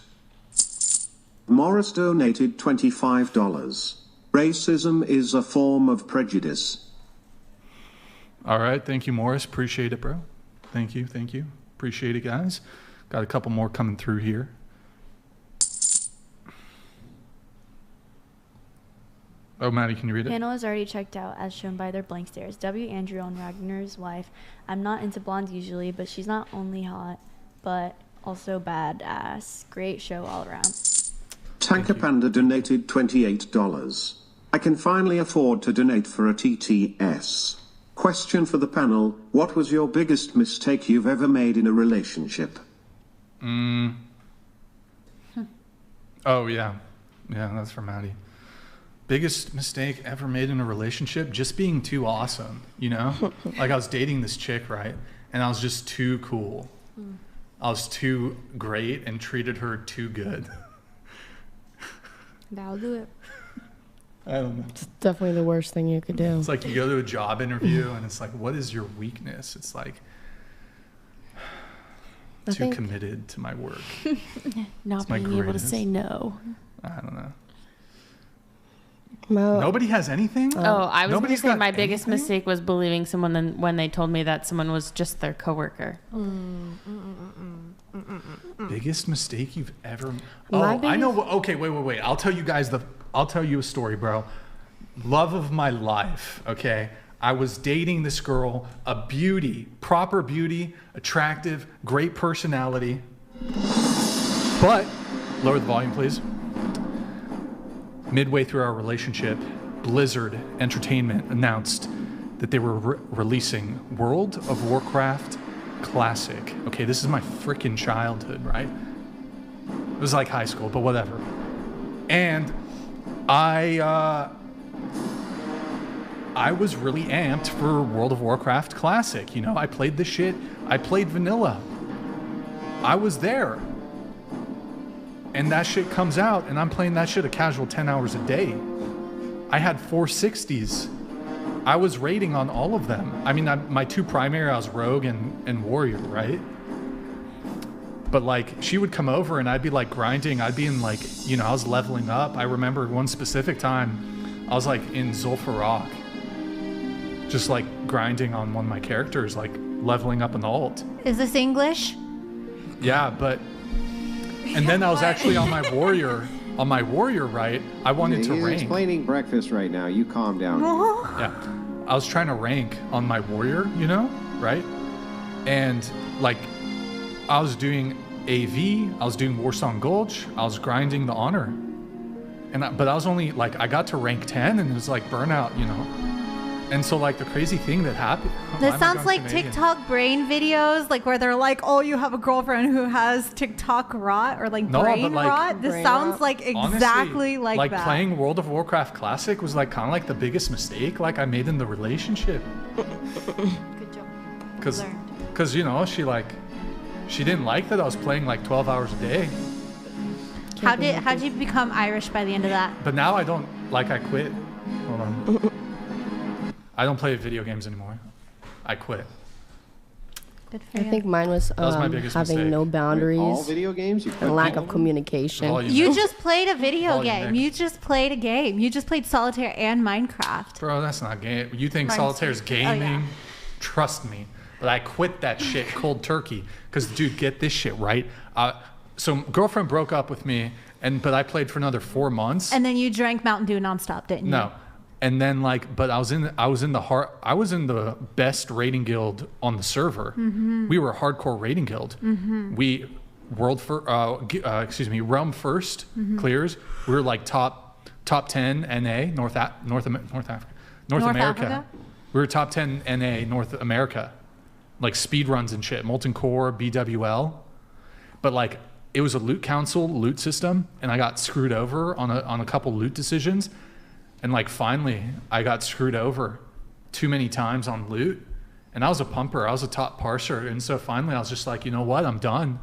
Morris donated $25. Racism is a form of prejudice. All right, thank you, Morris. Appreciate it, bro. Thank you. Appreciate it, guys. Got a couple more coming through here. Oh, Maddie, can you read it? Panel is already checked out as shown by their blank stares. W. Andrew on Ragnar's wife. I'm not into blondes usually, but she's not only hot, but also badass. Great show all around. Tanker Panda donated $28. I can finally afford to donate for a TTS. Question for the panel: what was your biggest mistake you've ever made in a relationship? Oh, yeah. Yeah, that's for Maddie. Biggest mistake ever made in a relationship? Just being too awesome, Like I was dating this chick, right? And I was just too cool. I was too great and treated her too good. That'll do it. I don't know. It's definitely the worst thing you could do. It's like you go to a job interview and it's like, what is your weakness? It's like, too committed to my work. Not being able to say no. I don't know. Well, nobody has anything? Oh, I was going to say my biggest anything? mistake was believing someone when they told me that someone was just their coworker. Biggest mistake you've ever... I know. Okay, wait. I'll tell you a story, bro. Love of my life, okay? I was dating this girl, a beauty, proper beauty, attractive, great personality. But, lower the volume, please. Midway through our relationship, Blizzard Entertainment announced that they were releasing World of Warcraft Classic. Okay, this is my freaking childhood, right? It was like high school, but whatever. And I was really amped for World of Warcraft Classic. I played this shit. I played vanilla. I was there. And that shit comes out, and I'm playing that shit a casual 10 hours a day. I had 460s. I was raiding on all of them. I mean, my two primary, I was rogue and warrior, right? But like, she would come over and I'd be like grinding. I'd be in like, I was leveling up. I remember one specific time, I was like in Zul'Farrak, just like grinding on one of my characters, like leveling up an ult. Is this English? Yeah, but... And then I was actually on my warrior, right? I wanted to rank. He's explaining breakfast right now. You calm down. Yeah. I was trying to rank on my warrior, right? And like, I was doing AV, I was doing Warsong Gulch, I was grinding the honor. But I was only like, I got to rank 10 and it was like burnout, And so like the crazy thing that happened. This sounds like TikTok brain videos, like where they're like, "Oh, you have a girlfriend who has TikTok rot or like brain rot." This sounds like exactly honestly, like that. Like playing World of Warcraft Classic was like kind of like the biggest mistake like I made in the relationship. Good job. Because you know, she didn't like that I was playing like 12 hours a day. How did you become Irish by the end of that? But now I don't, like, I quit. Hold on. I don't play video games anymore. I quit. Good for I you. think mine was, That was my biggest having mistake. no boundaries. All video games? You and lack of communication. You just played a video Volume game. Nick. You just played a game. You just played solitaire and Minecraft. Bro, that's not game. You think Mine's- solitaire's gaming? Oh, yeah. Trust me. But I quit that shit cold turkey. Because, dude, get this shit right. So girlfriend broke up with me, but I played for another 4 months. And then you drank Mountain Dew nonstop, didn't you? No. And then but I was in the best rating guild on the server. Mhm. We were a hardcore rating guild. Mhm. We realm first Mhm. clears. We were like top 10 NA North Africa. North America. Africa? We were top 10 NA North America. Like speed runs and shit, Molten Core, BWL. But like it was a loot council loot system, and I got screwed over on a couple loot decisions. And like finally I got screwed over too many times on loot. And I was a pumper, I was a top parser. And so finally I was just like, you know what, I'm done.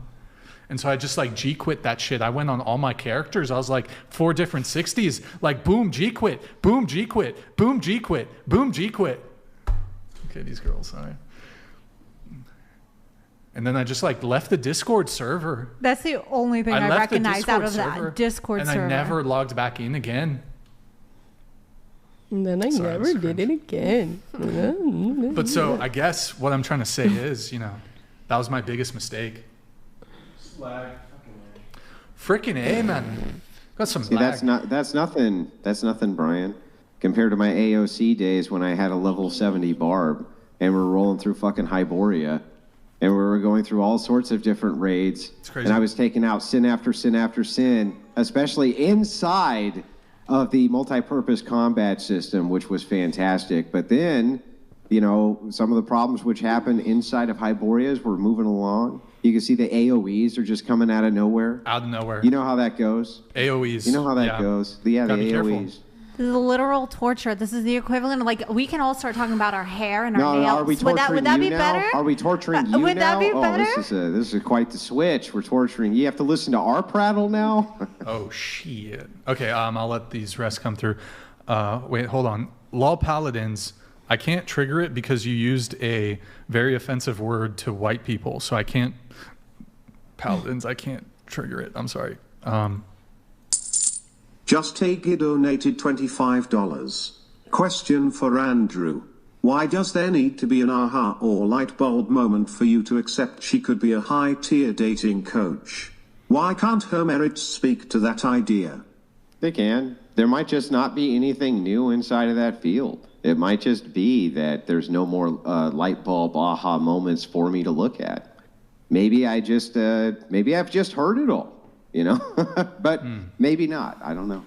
And so I just like G quit that shit. I went on all my characters. I was like 4 different 60s, like boom, G quit, boom, G quit, boom, G quit, boom, G quit. Okay, these girls, sorry. And then I just like left the Discord server. That's the only thing I left the recognize out Discord of server, that Discord and server. I never logged back in again. And then I never did it again. But so I guess what I'm trying to say is, you know, that was my biggest mistake. Slag. Freaking A, man. Got some See, lag. that's nothing, Brian. Compared to my AOC days when I had a level 70 barb and we were rolling through fucking Hyboria and we were going through all sorts of different raids. It's crazy. And I was taking out sin after sin after sin, especially inside of the multi-purpose combat system, which was fantastic. But then, you know, some of the problems which happened inside of Hyboria as we're moving along. You can see the AoEs are just coming out of nowhere. Out of nowhere. You know how that goes? AoEs. You know how that goes? Yeah, the Gotta be careful. AoEs. This is literal torture. This is the equivalent of like we can all start talking about our hair and our No, nails. are we torturing would that you be now? better? Are we torturing you would now? that be better? This is quite the switch. We're torturing. You have to listen to our prattle now. Oh shit. Okay, I'll let these rest come through. Wait, hold on. Law Paladins, I can't trigger it because you used a very offensive word to white people, so I can't. Paladins, I can't trigger it. I'm sorry. Just Take It donated $25. Question for Andrew. Why does there need to be an aha or light bulb moment for you to accept she could be a high-tier dating coach? Why can't her merits speak to that idea? They can. There might just not be anything new inside of that field. It might just be that there's no more light bulb aha moments for me to look at. Maybe I've just heard it all, you know, but maybe not. I don't know.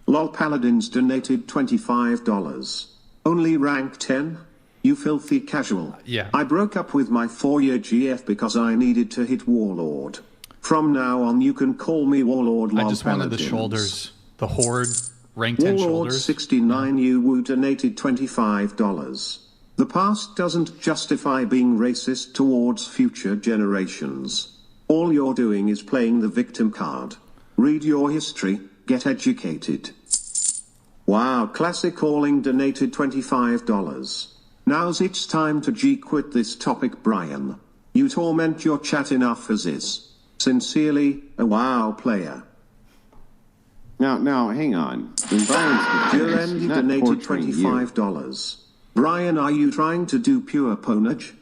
LOL Paladins donated $25. Only rank 10? You filthy casual. Yeah. I broke up with my 4-year GF because I needed to hit Warlord. From now on you can call me Warlord LOL I just wanted the Paladins. shoulders. The Horde rank 10 Warlord shoulders. 69 UWU donated $25. The past doesn't justify being racist towards future generations. All you're doing is playing the victim card. Read your history, get educated. Wow, Classic Calling donated $25. Now's it's time to G-quit this topic, Brian. You torment your chat enough as is. Sincerely, a WoW player. Now, hang on. In Brian's defense, Jurendi he's not donated torturing you. $25. Brian, are you trying to do pure ponage?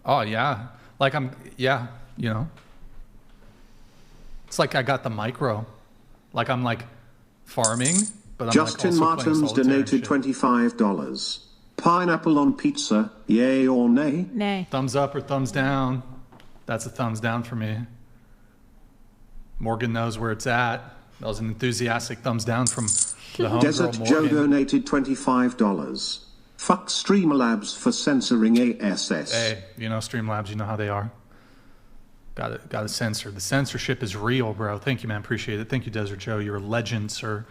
Oh yeah, like yeah, you know. It's like I got the micro, like I'm like farming, but I'm Justin like also Martins playing solitaire donated and shit. $25. Pineapple on pizza, yay or nay? Nay. Thumbs up or thumbs down. That's a thumbs down for me. Morgan knows where it's at. That was an enthusiastic thumbs down from the homegirl Desert Joe Morgan. donated $25. Fuck Streamlabs for censoring ASS. Hey, you know Streamlabs, you know how they are. Got to censor. The censorship is real, bro. Thank you, man. Appreciate it. Thank you, Desert Joe. You're a legend, sir.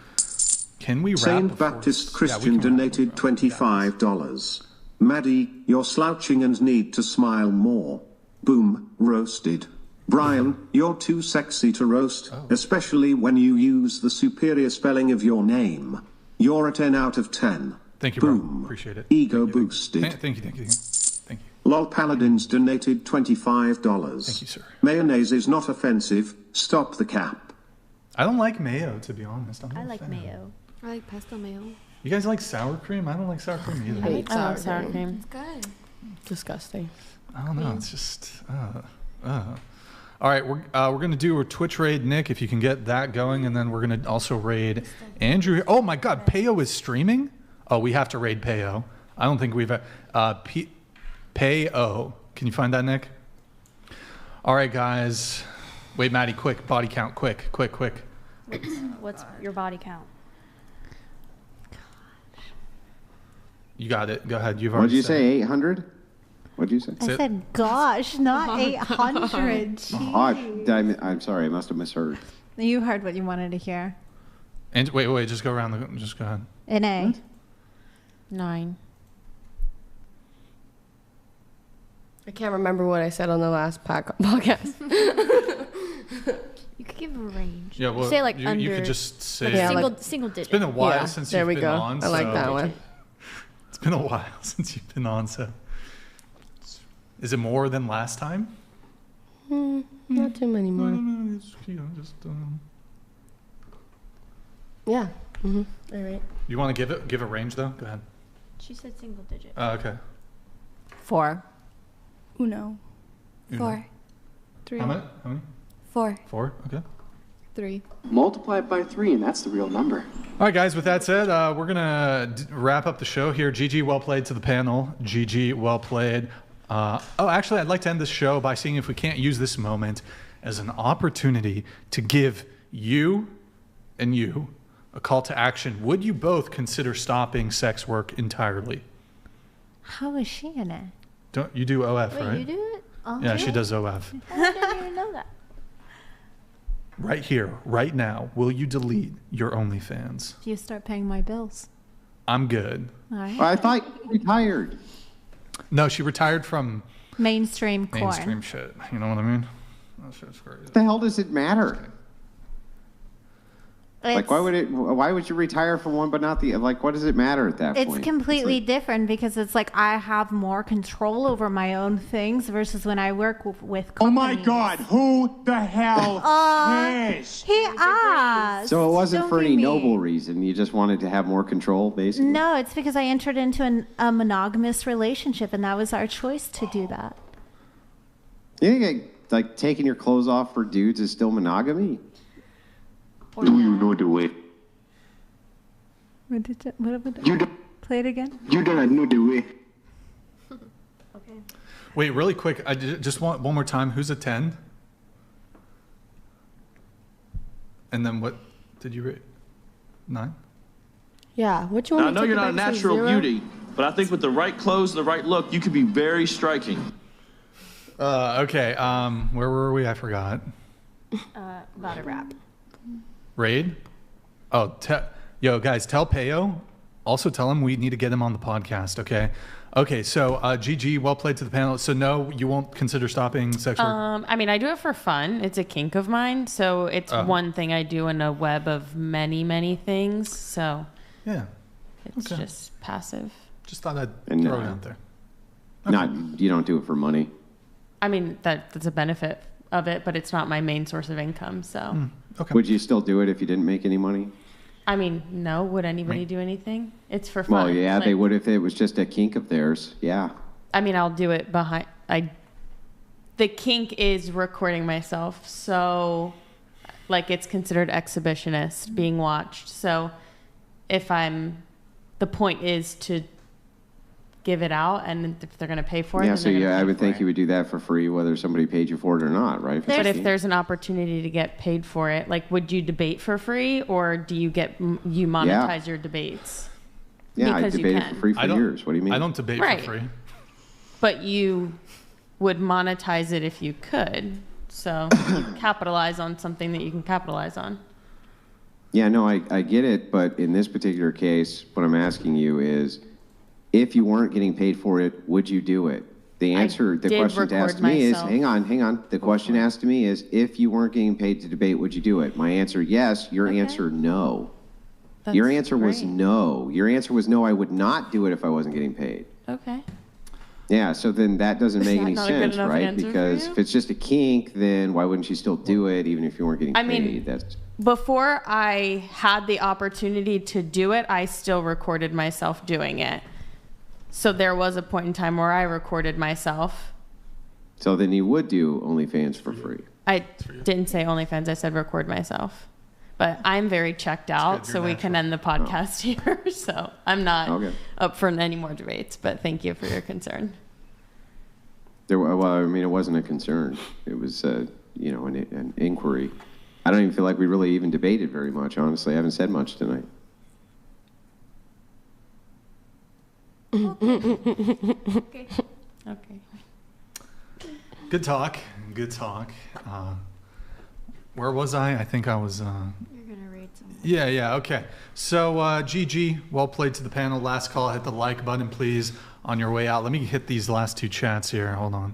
Can we wrap Saint before- Baptist Yeah, we Christian can wrap donated before- $25. Maddie, you're slouching and need to smile more. Boom, roasted. Brian, you're too sexy to roast, especially when you use the superior spelling of your name. You're a 10 out of 10. Thank you, bro. Boom. Appreciate it. Ego boosted. Thank you. Lol Paladins donated $25. Thank you, sir. Mayonnaise is not offensive. Stop the cap. I don't like mayo, to be honest. I like mayo. I like pesto mayo. You guys like sour cream? I don't like sour cream either. I hate I love sour cream. It's good. Disgusting. I don't know. It's just. All right, we're gonna do a Twitch raid, Nick, if you can get that going, and then we're gonna also raid Andrew. Oh my God, Payo is streaming. Oh, we have to raid Payo. I don't think we've. Payo. Can you find that, Nick? All right, guys. Wait, Maddie, quick body count, quick. What's your body count? You You got it. Go ahead. You've What'd already you said say? it. 800? What'd you say? I said, gosh, not 800. Jeez. I'm sorry. I must have misheard. You heard what you wanted to hear. And wait. Just go around. Just go ahead. An A. 9. I can't remember what I said on the last podcast. You could give a range. Yeah, well, say like you under. could just say single digit. It's been a while Yeah, since there you've we been go. on. I like so- that one. It's been a while since you've been on. So, is it more than last time? Not too many more. Yeah. All right. You want to give a range though? Go ahead. She said single digit. Oh, okay. 4. Uno. 4. 3. How many? 4. 4. Okay. 3. Multiply it by 3, and that's the real number. All right, guys. With that said, we're gonna wrap up the show here. GG, well played to the panel. GG, well played. Actually, I'd like to end this show by seeing if we can't use this moment as an opportunity to give you and you a call to action. Would you both consider stopping sex work entirely? How is she in it? Don't you do OF, Wait, right? you do it? Oh, Yeah, she does OF. I didn't even know that. Right here, right now, will you delete your OnlyFans? If you start paying my bills. I'm good. All right. I thought you retired. No, she retired from Mainstream corn. mainstream shit. You know what I mean? That shit's crazy. What the hell does it matter? Like, why would you retire from one but not the, like, what does it matter at that point? It's completely different because it's like I have more control over my own things versus when I work with companies. Oh my God, who the hell cares? He asked. So it wasn't Don't for be any mean. noble reason. You just wanted to have more control, basically? No, it's because I entered into a monogamous relationship and that was our choice to do that. You think, like, taking your clothes off for dudes is still monogamy? Do you know the way? What did what You don't, play it again? you don't know the way. Okay. Wait, really quick. I just want one more time. Who's a 10? And then what did you rate? 9? Yeah. What you Now, want I to know you're take not a it back to natural 0? beauty, but I think with the right clothes and the right look, you could be very striking. Okay. Where were we? I forgot. About a wrap. Raid? Oh, yo, guys, tell Payo. Also tell him we need to get him on the podcast, okay? Okay, so GG, well played to the panel. So no, you won't consider stopping sex work? I mean, I do it for fun. It's a kink of mine. So it's one thing I do in a web of many, many things. So yeah, it's just passive. Just thought I'd And, throw it out there. You don't do it for money. I mean, that's a benefit of it, but it's not my main source of income. So, okay. Would you still do it if you didn't make any money? I mean, no. Would anybody do anything? It's for fun. Well, yeah, Like, they would if it was just a kink of theirs. Yeah. I mean, I'll do it behind. The kink is recording myself, so like it's considered exhibitionist being watched. So if the point is to give it out, and if they're going to pay for it, Yeah, then so they're gonna yeah, I pay would for think it. you would do that for free, whether somebody paid you for it or not, right? But if there's an opportunity to get paid for it, like, would you debate for free, or do you monetize your debates? Yeah, I Because you debated can. for free for years. What do you mean? I don't debate Right. for free. But you would monetize it if you could. So you capitalize on something that you can capitalize on. Yeah, no, I get it, but in this particular case, what I'm asking you is, if you weren't getting paid for it, would you do it? The answer, the question asked to me is, hang on. The question asked to me is, if you weren't getting paid to debate, would you do it? My answer, yes. Your answer, no. Your answer was no. Your answer was no, I would not do it if I wasn't getting paid. Okay. Yeah, so then that doesn't make any not a good sense, enough right? answer for Because you? if it's just a kink, then why wouldn't you still do it even if you weren't getting paid? I mean, before I had the opportunity to do it, I still recorded myself doing it. So there was a point in time where I recorded myself. So then you would do OnlyFans for free. I didn't say OnlyFans, I said record myself. But I'm very checked out, so we can end the podcast here. So I'm not up for any more debates, but thank you for your concern. Well, I mean, it wasn't a concern. It was, an inquiry. I don't even feel like we really even debated very much, honestly. I haven't said much tonight. Okay. Good talk. Where was I? I think I was... You're going to read some. Yeah, okay. So, GG, well played to the panel. Last call, hit the like button, please, on your way out. Let me hit these last two chats here. Hold on.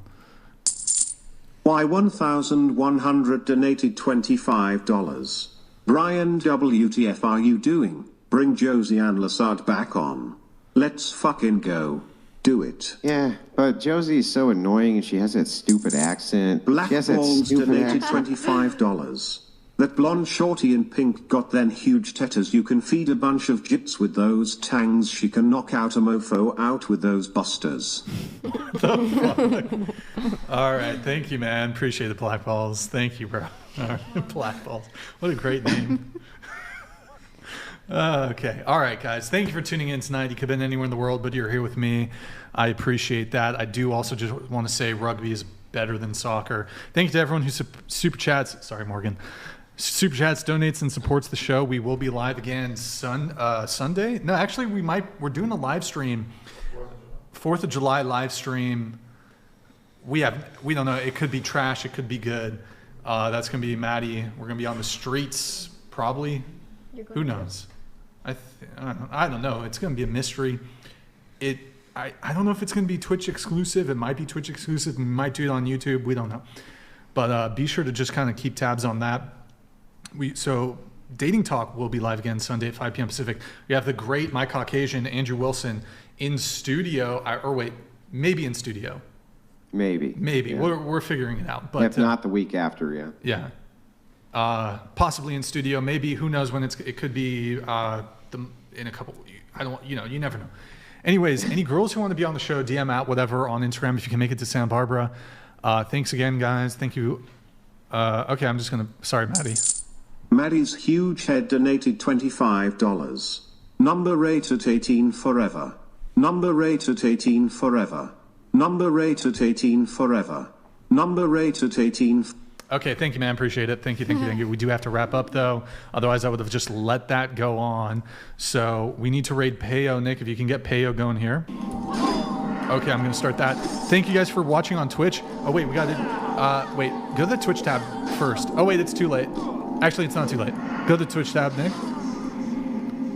Why 1,100 donated $25. Brian, WTF are you doing? Bring Josie Ann Lassard back on. Let's fucking go. Do it. Yeah, but Josie's so annoying and she has that stupid accent. Black Balls donated $25. That blonde shorty in pink got then huge tetas. You can feed a bunch of jits with those tangs. She can knock out a mofo out with those busters. All right, thank you, man. Appreciate the Black Balls. Thank you, bro. All right, Black Balls. What a great name. Okay. All right, guys. Thank you for tuning in tonight. You could have been anywhere in the world, but you're here with me. I appreciate that. I do also just want to say rugby is better than soccer. Thank you to everyone who super chats. Sorry, Morgan. Super chats, donates, and supports the show. We will be live again Sunday. No, actually, we're doing a live stream. 4th of July live stream. We don't know. It could be trash. It could be good. That's going to be Maddie. We're going to be on the streets, probably. Who knows? I don't know. It's going to be a mystery. I don't know if it's going to be Twitch exclusive. It might be Twitch exclusive. We might do it on YouTube. We don't know. But be sure to just kind of keep tabs on that. So Dating Talk will be live again Sunday at 5 p.m. Pacific. We have the great My Caucasian Andrew Wilson in studio. Maybe in studio. Maybe. Yeah. We're figuring it out. But if not the week after, yeah. Yeah. Possibly in studio, maybe. Who knows when it could be in a couple. You never know. Anyways, any girls who want to be on the show, DM out whatever on Instagram if you can make it to Santa Barbara. Thanks again, guys. Thank you. Okay, I'm just gonna. Sorry, Maddie. Maddie's huge head donated $25. Number rate at 18 forever. Number rate at 18 forever. Number rate at 18 forever. Number rate at 18. Okay, thank you, man. Appreciate it. Thank you. We do have to wrap up, though. Otherwise, I would have just let that go on. So we need to raid Payo. Nick, if you can get Payo going here. Okay, I'm going to start that. Thank you guys for watching on Twitch. Oh, wait, we got to... wait, go to the Twitch tab first. Oh, wait, it's too late. Actually, it's not too late. Go to the Twitch tab, Nick.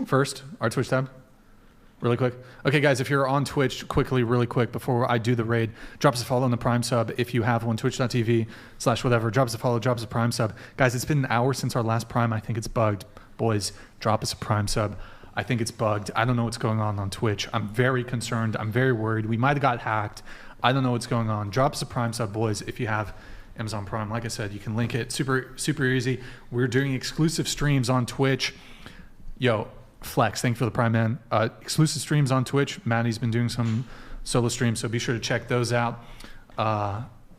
First, our Twitch tab. Really quick. Okay, guys, if you're on Twitch, really quick, before I do the raid, drop us a follow on the Prime sub if you have one, twitch.tv/whatever. Drop us a follow, drop us a Prime sub. Guys, it's been an hour since our last Prime. I think it's bugged. Boys, drop us a Prime sub. I think it's bugged. I don't know what's going on Twitch. I'm very concerned. I'm very worried. We might have got hacked. I don't know what's going on. Drop us a Prime sub, boys, if you have Amazon Prime. Like I said, you can link it. Super easy. We're doing exclusive streams on Twitch. Yo, Flex, thank you for the Prime, man. Exclusive streams on Twitch. Maddie's been doing some solo streams, so be sure to check those out.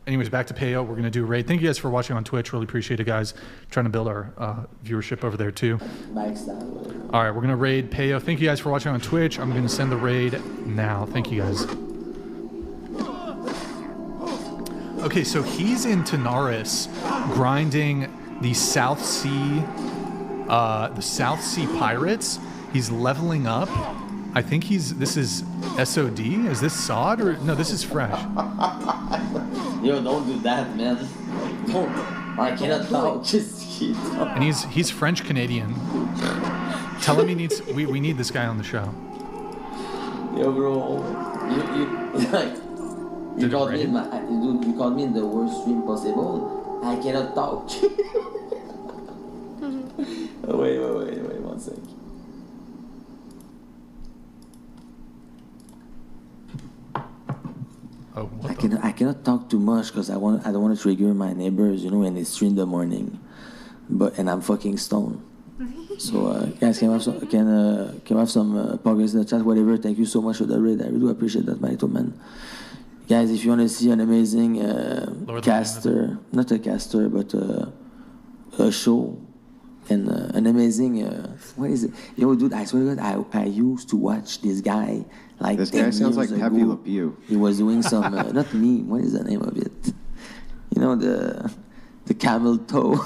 Anyways, back to Payo. We're going to do a raid. Thank you guys for watching on Twitch. Really appreciate it, guys. Trying to build our viewership over there, too. All right, we're going to raid Payo. Thank you guys for watching on Twitch. I'm going to send the raid now. Thank you, guys. Okay, so he's in Tanaris grinding the South Sea Pirates. He's leveling up. I think this is SOD. Is this SOD or no? This is fresh. Yo, don't do that, man. Don't. I cannot talk. Just And he's French Canadian. Tell him we need this guy on the show. Yo, bro, you called me you called me in the worst stream possible. I cannot talk. Wait, 1 sec. Oh, I cannot talk too much because I don't want to trigger my neighbors, and it's 3 in the morning, and I'm fucking stoned. So guys, can we have some progress in the chat, whatever. Thank you so much for the raid. I really do appreciate that, Manito man. Guys, if you want to see an amazing caster, not a caster, but a show, and an amazing what is it? Dude, I swear to God, I used to watch this guy like this 10 guy sounds like years Pepe ago. Le Pew. He was doing some not me. What is the name of it? The camel toe.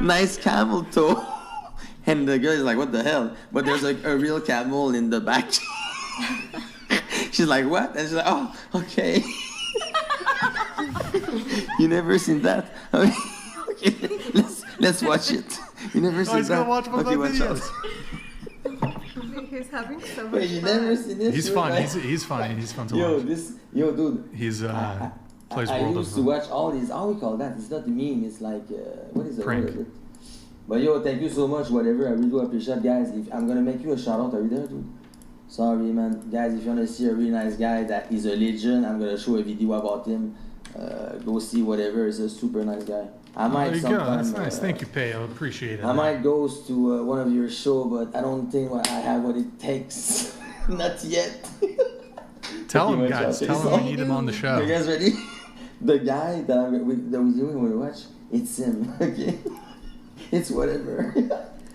Nice camel toe. And the girl is like, what the hell? But there's like a real camel in the back. She's like, what? And she's like, oh, okay. You never seen that? Okay, let's watch it. You never seen he's that? gonna watch one of my videos. He's having so much Wait, you never seen this? He's fun. He's funny. He's fun to watch. Dude. He's plays I World used of to watch all these. How we call that? It's not a meme. It's like what is the prank. word of it? But thank you so much. Whatever, I really do appreciate, guys. If I'm gonna make you a shout out, are you there, dude? Sorry, man, guys. If you wanna see a really nice guy that is a legend, I'm gonna show a video about him. Go see whatever. He's a super nice guy. I might There you go. sometime. That's nice. Thank you, Peo. Appreciate it. I might go to one of your show, but I don't think I have what it takes. Not yet. Tell him, guys. Tell him we need him on the show. You guys ready? The guy that we're doing when we watch, it's him. Okay, it's whatever.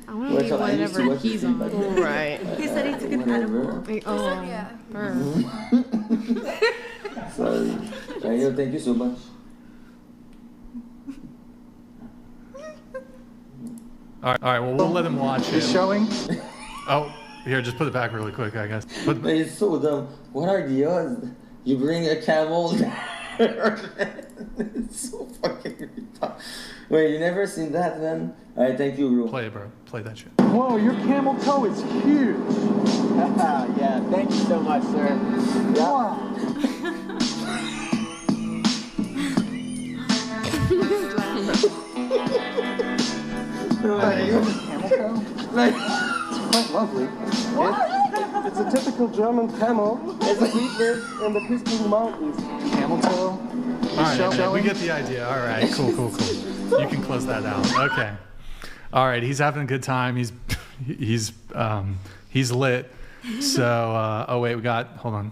I want to be whatever he's on. Right. He said he took an edible. Oh, yeah. Sorry. Thank you so much. All right. Well, we'll let him watch it. He's showing. Oh, here, just put it back really quick, I guess. But it's so dumb. What are the odds? You bring a camel It's so fucking retarded. Wait, you never seen that, man? Alright, thank you, bro. Play it, bro. Play that shit. Whoa, your camel toe is huge. Yeah, thank you so much, sir. Yeah. Camel toe? It's quite lovely. It's a typical German camel. We live in the Pisking Mountains. Camel toe. All right, man, we get the idea. All right, cool. You can close that out. Okay. All right, he's having a good time. He's lit. So, hold on.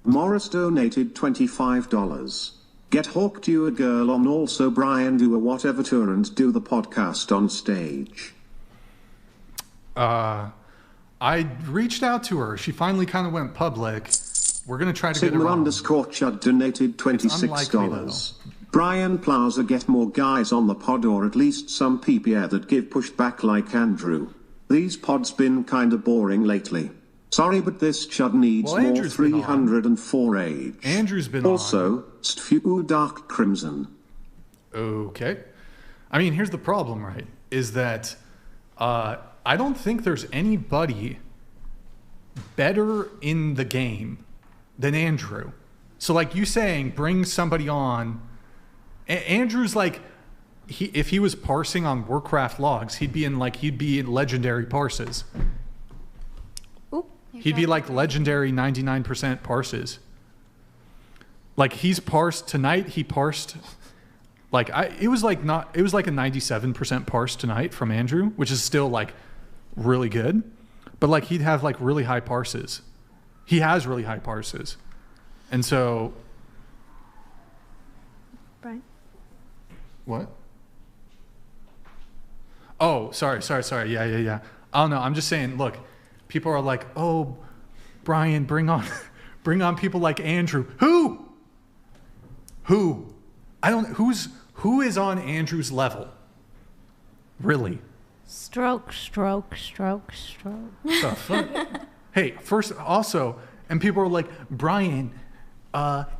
Morris donated $25. Get Hawk you a girl on, also Brian do a whatever tour and do the podcast on stage. I reached out to her. She finally kind of went public. We're going to try to get her on. Sigma_Chud donated $26. Brian Plaza get more guys on the pod, or at least some PPA that give pushback like Andrew. These pods been kinda boring lately. Sorry, but this Chud needs more Andrew's 304 age. Andrew's been also, Stfu Dark Crimson. Okay. I mean, here's the problem, right? Is that I don't think there's anybody better in the game than Andrew. So like you saying, bring somebody on. Andrew's like, if he was parsing on Warcraft logs, he'd be in legendary parses. He'd be like legendary 99% parses. Like he's parsed tonight. He parsed it was like a 97% parse tonight from Andrew, which is still like really good. But like he'd have like really high parses. He has really high parses. And so Brian? What? Oh, sorry. Yeah. Oh no, I'm just saying, look, people are like, "Oh, Brian, bring on people like Andrew." Who? Who is on Andrew's level? Really? Stroke. The fuck? Hey, first also, and people are like, "Brian,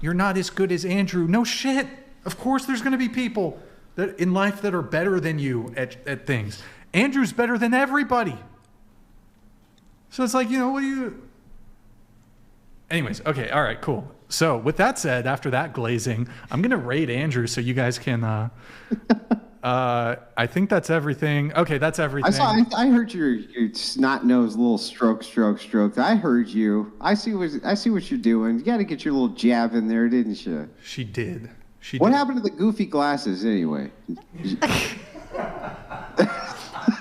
you're not as good as Andrew." No shit. Of course there's going to be people that in life that are better than you at things. Andrew's better than everybody. So it's like, what do you... Anyways, okay, all right, cool. So with that said, after that glazing, I'm going to rate Andrew so you guys can... I think that's everything. Okay, that's everything. I heard your snot-nosed little stroke. I heard you. I see what you're doing. You got to get your little jab in there, didn't you? She did. What happened to the goofy glasses anyway?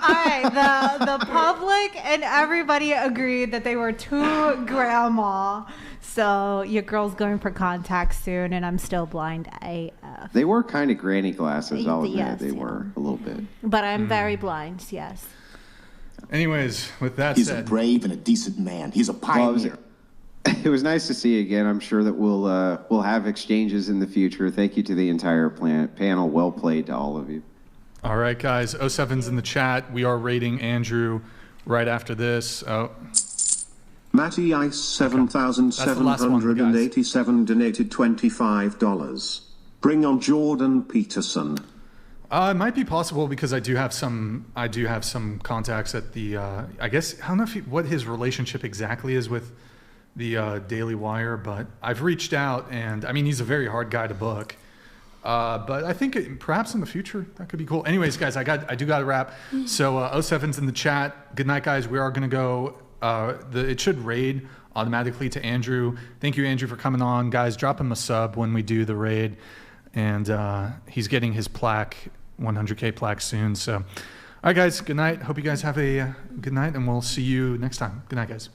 All right, the public and everybody agreed that they were too grandma. So your girl's going for contacts soon, and I'm still blind AF. They were kind of granny glasses, I'll admit. Yes, They were a little bit. But I'm very blind, yes. Anyways, with that He's said... a brave and a decent man. He's a pioneer. It was nice to see you again. I'm sure that we'll have exchanges in the future. Thank you to the entire panel. Well played to all of you. All right, guys. 07's in the chat. We are rating Andrew right after this. Matty Ice 7,787 donated $25. Bring on Jordan Peterson. It might be possible because I do have some contacts at the. I guess I don't know what his relationship exactly is with the Daily Wire, but I've reached out, and I mean he's a very hard guy to book. But I think perhaps in the future that could be cool. Anyways, guys, I do got to wrap. So 07's in the chat. Good night, guys. We are gonna go. It should raid automatically to Andrew. Thank you, Andrew, for coming on, guys. Drop him a sub when we do the raid, and he's getting his plaque, 100K plaque soon. So, all right, guys. Good night. Hope you guys have a good night, and we'll see you next time. Good night, guys.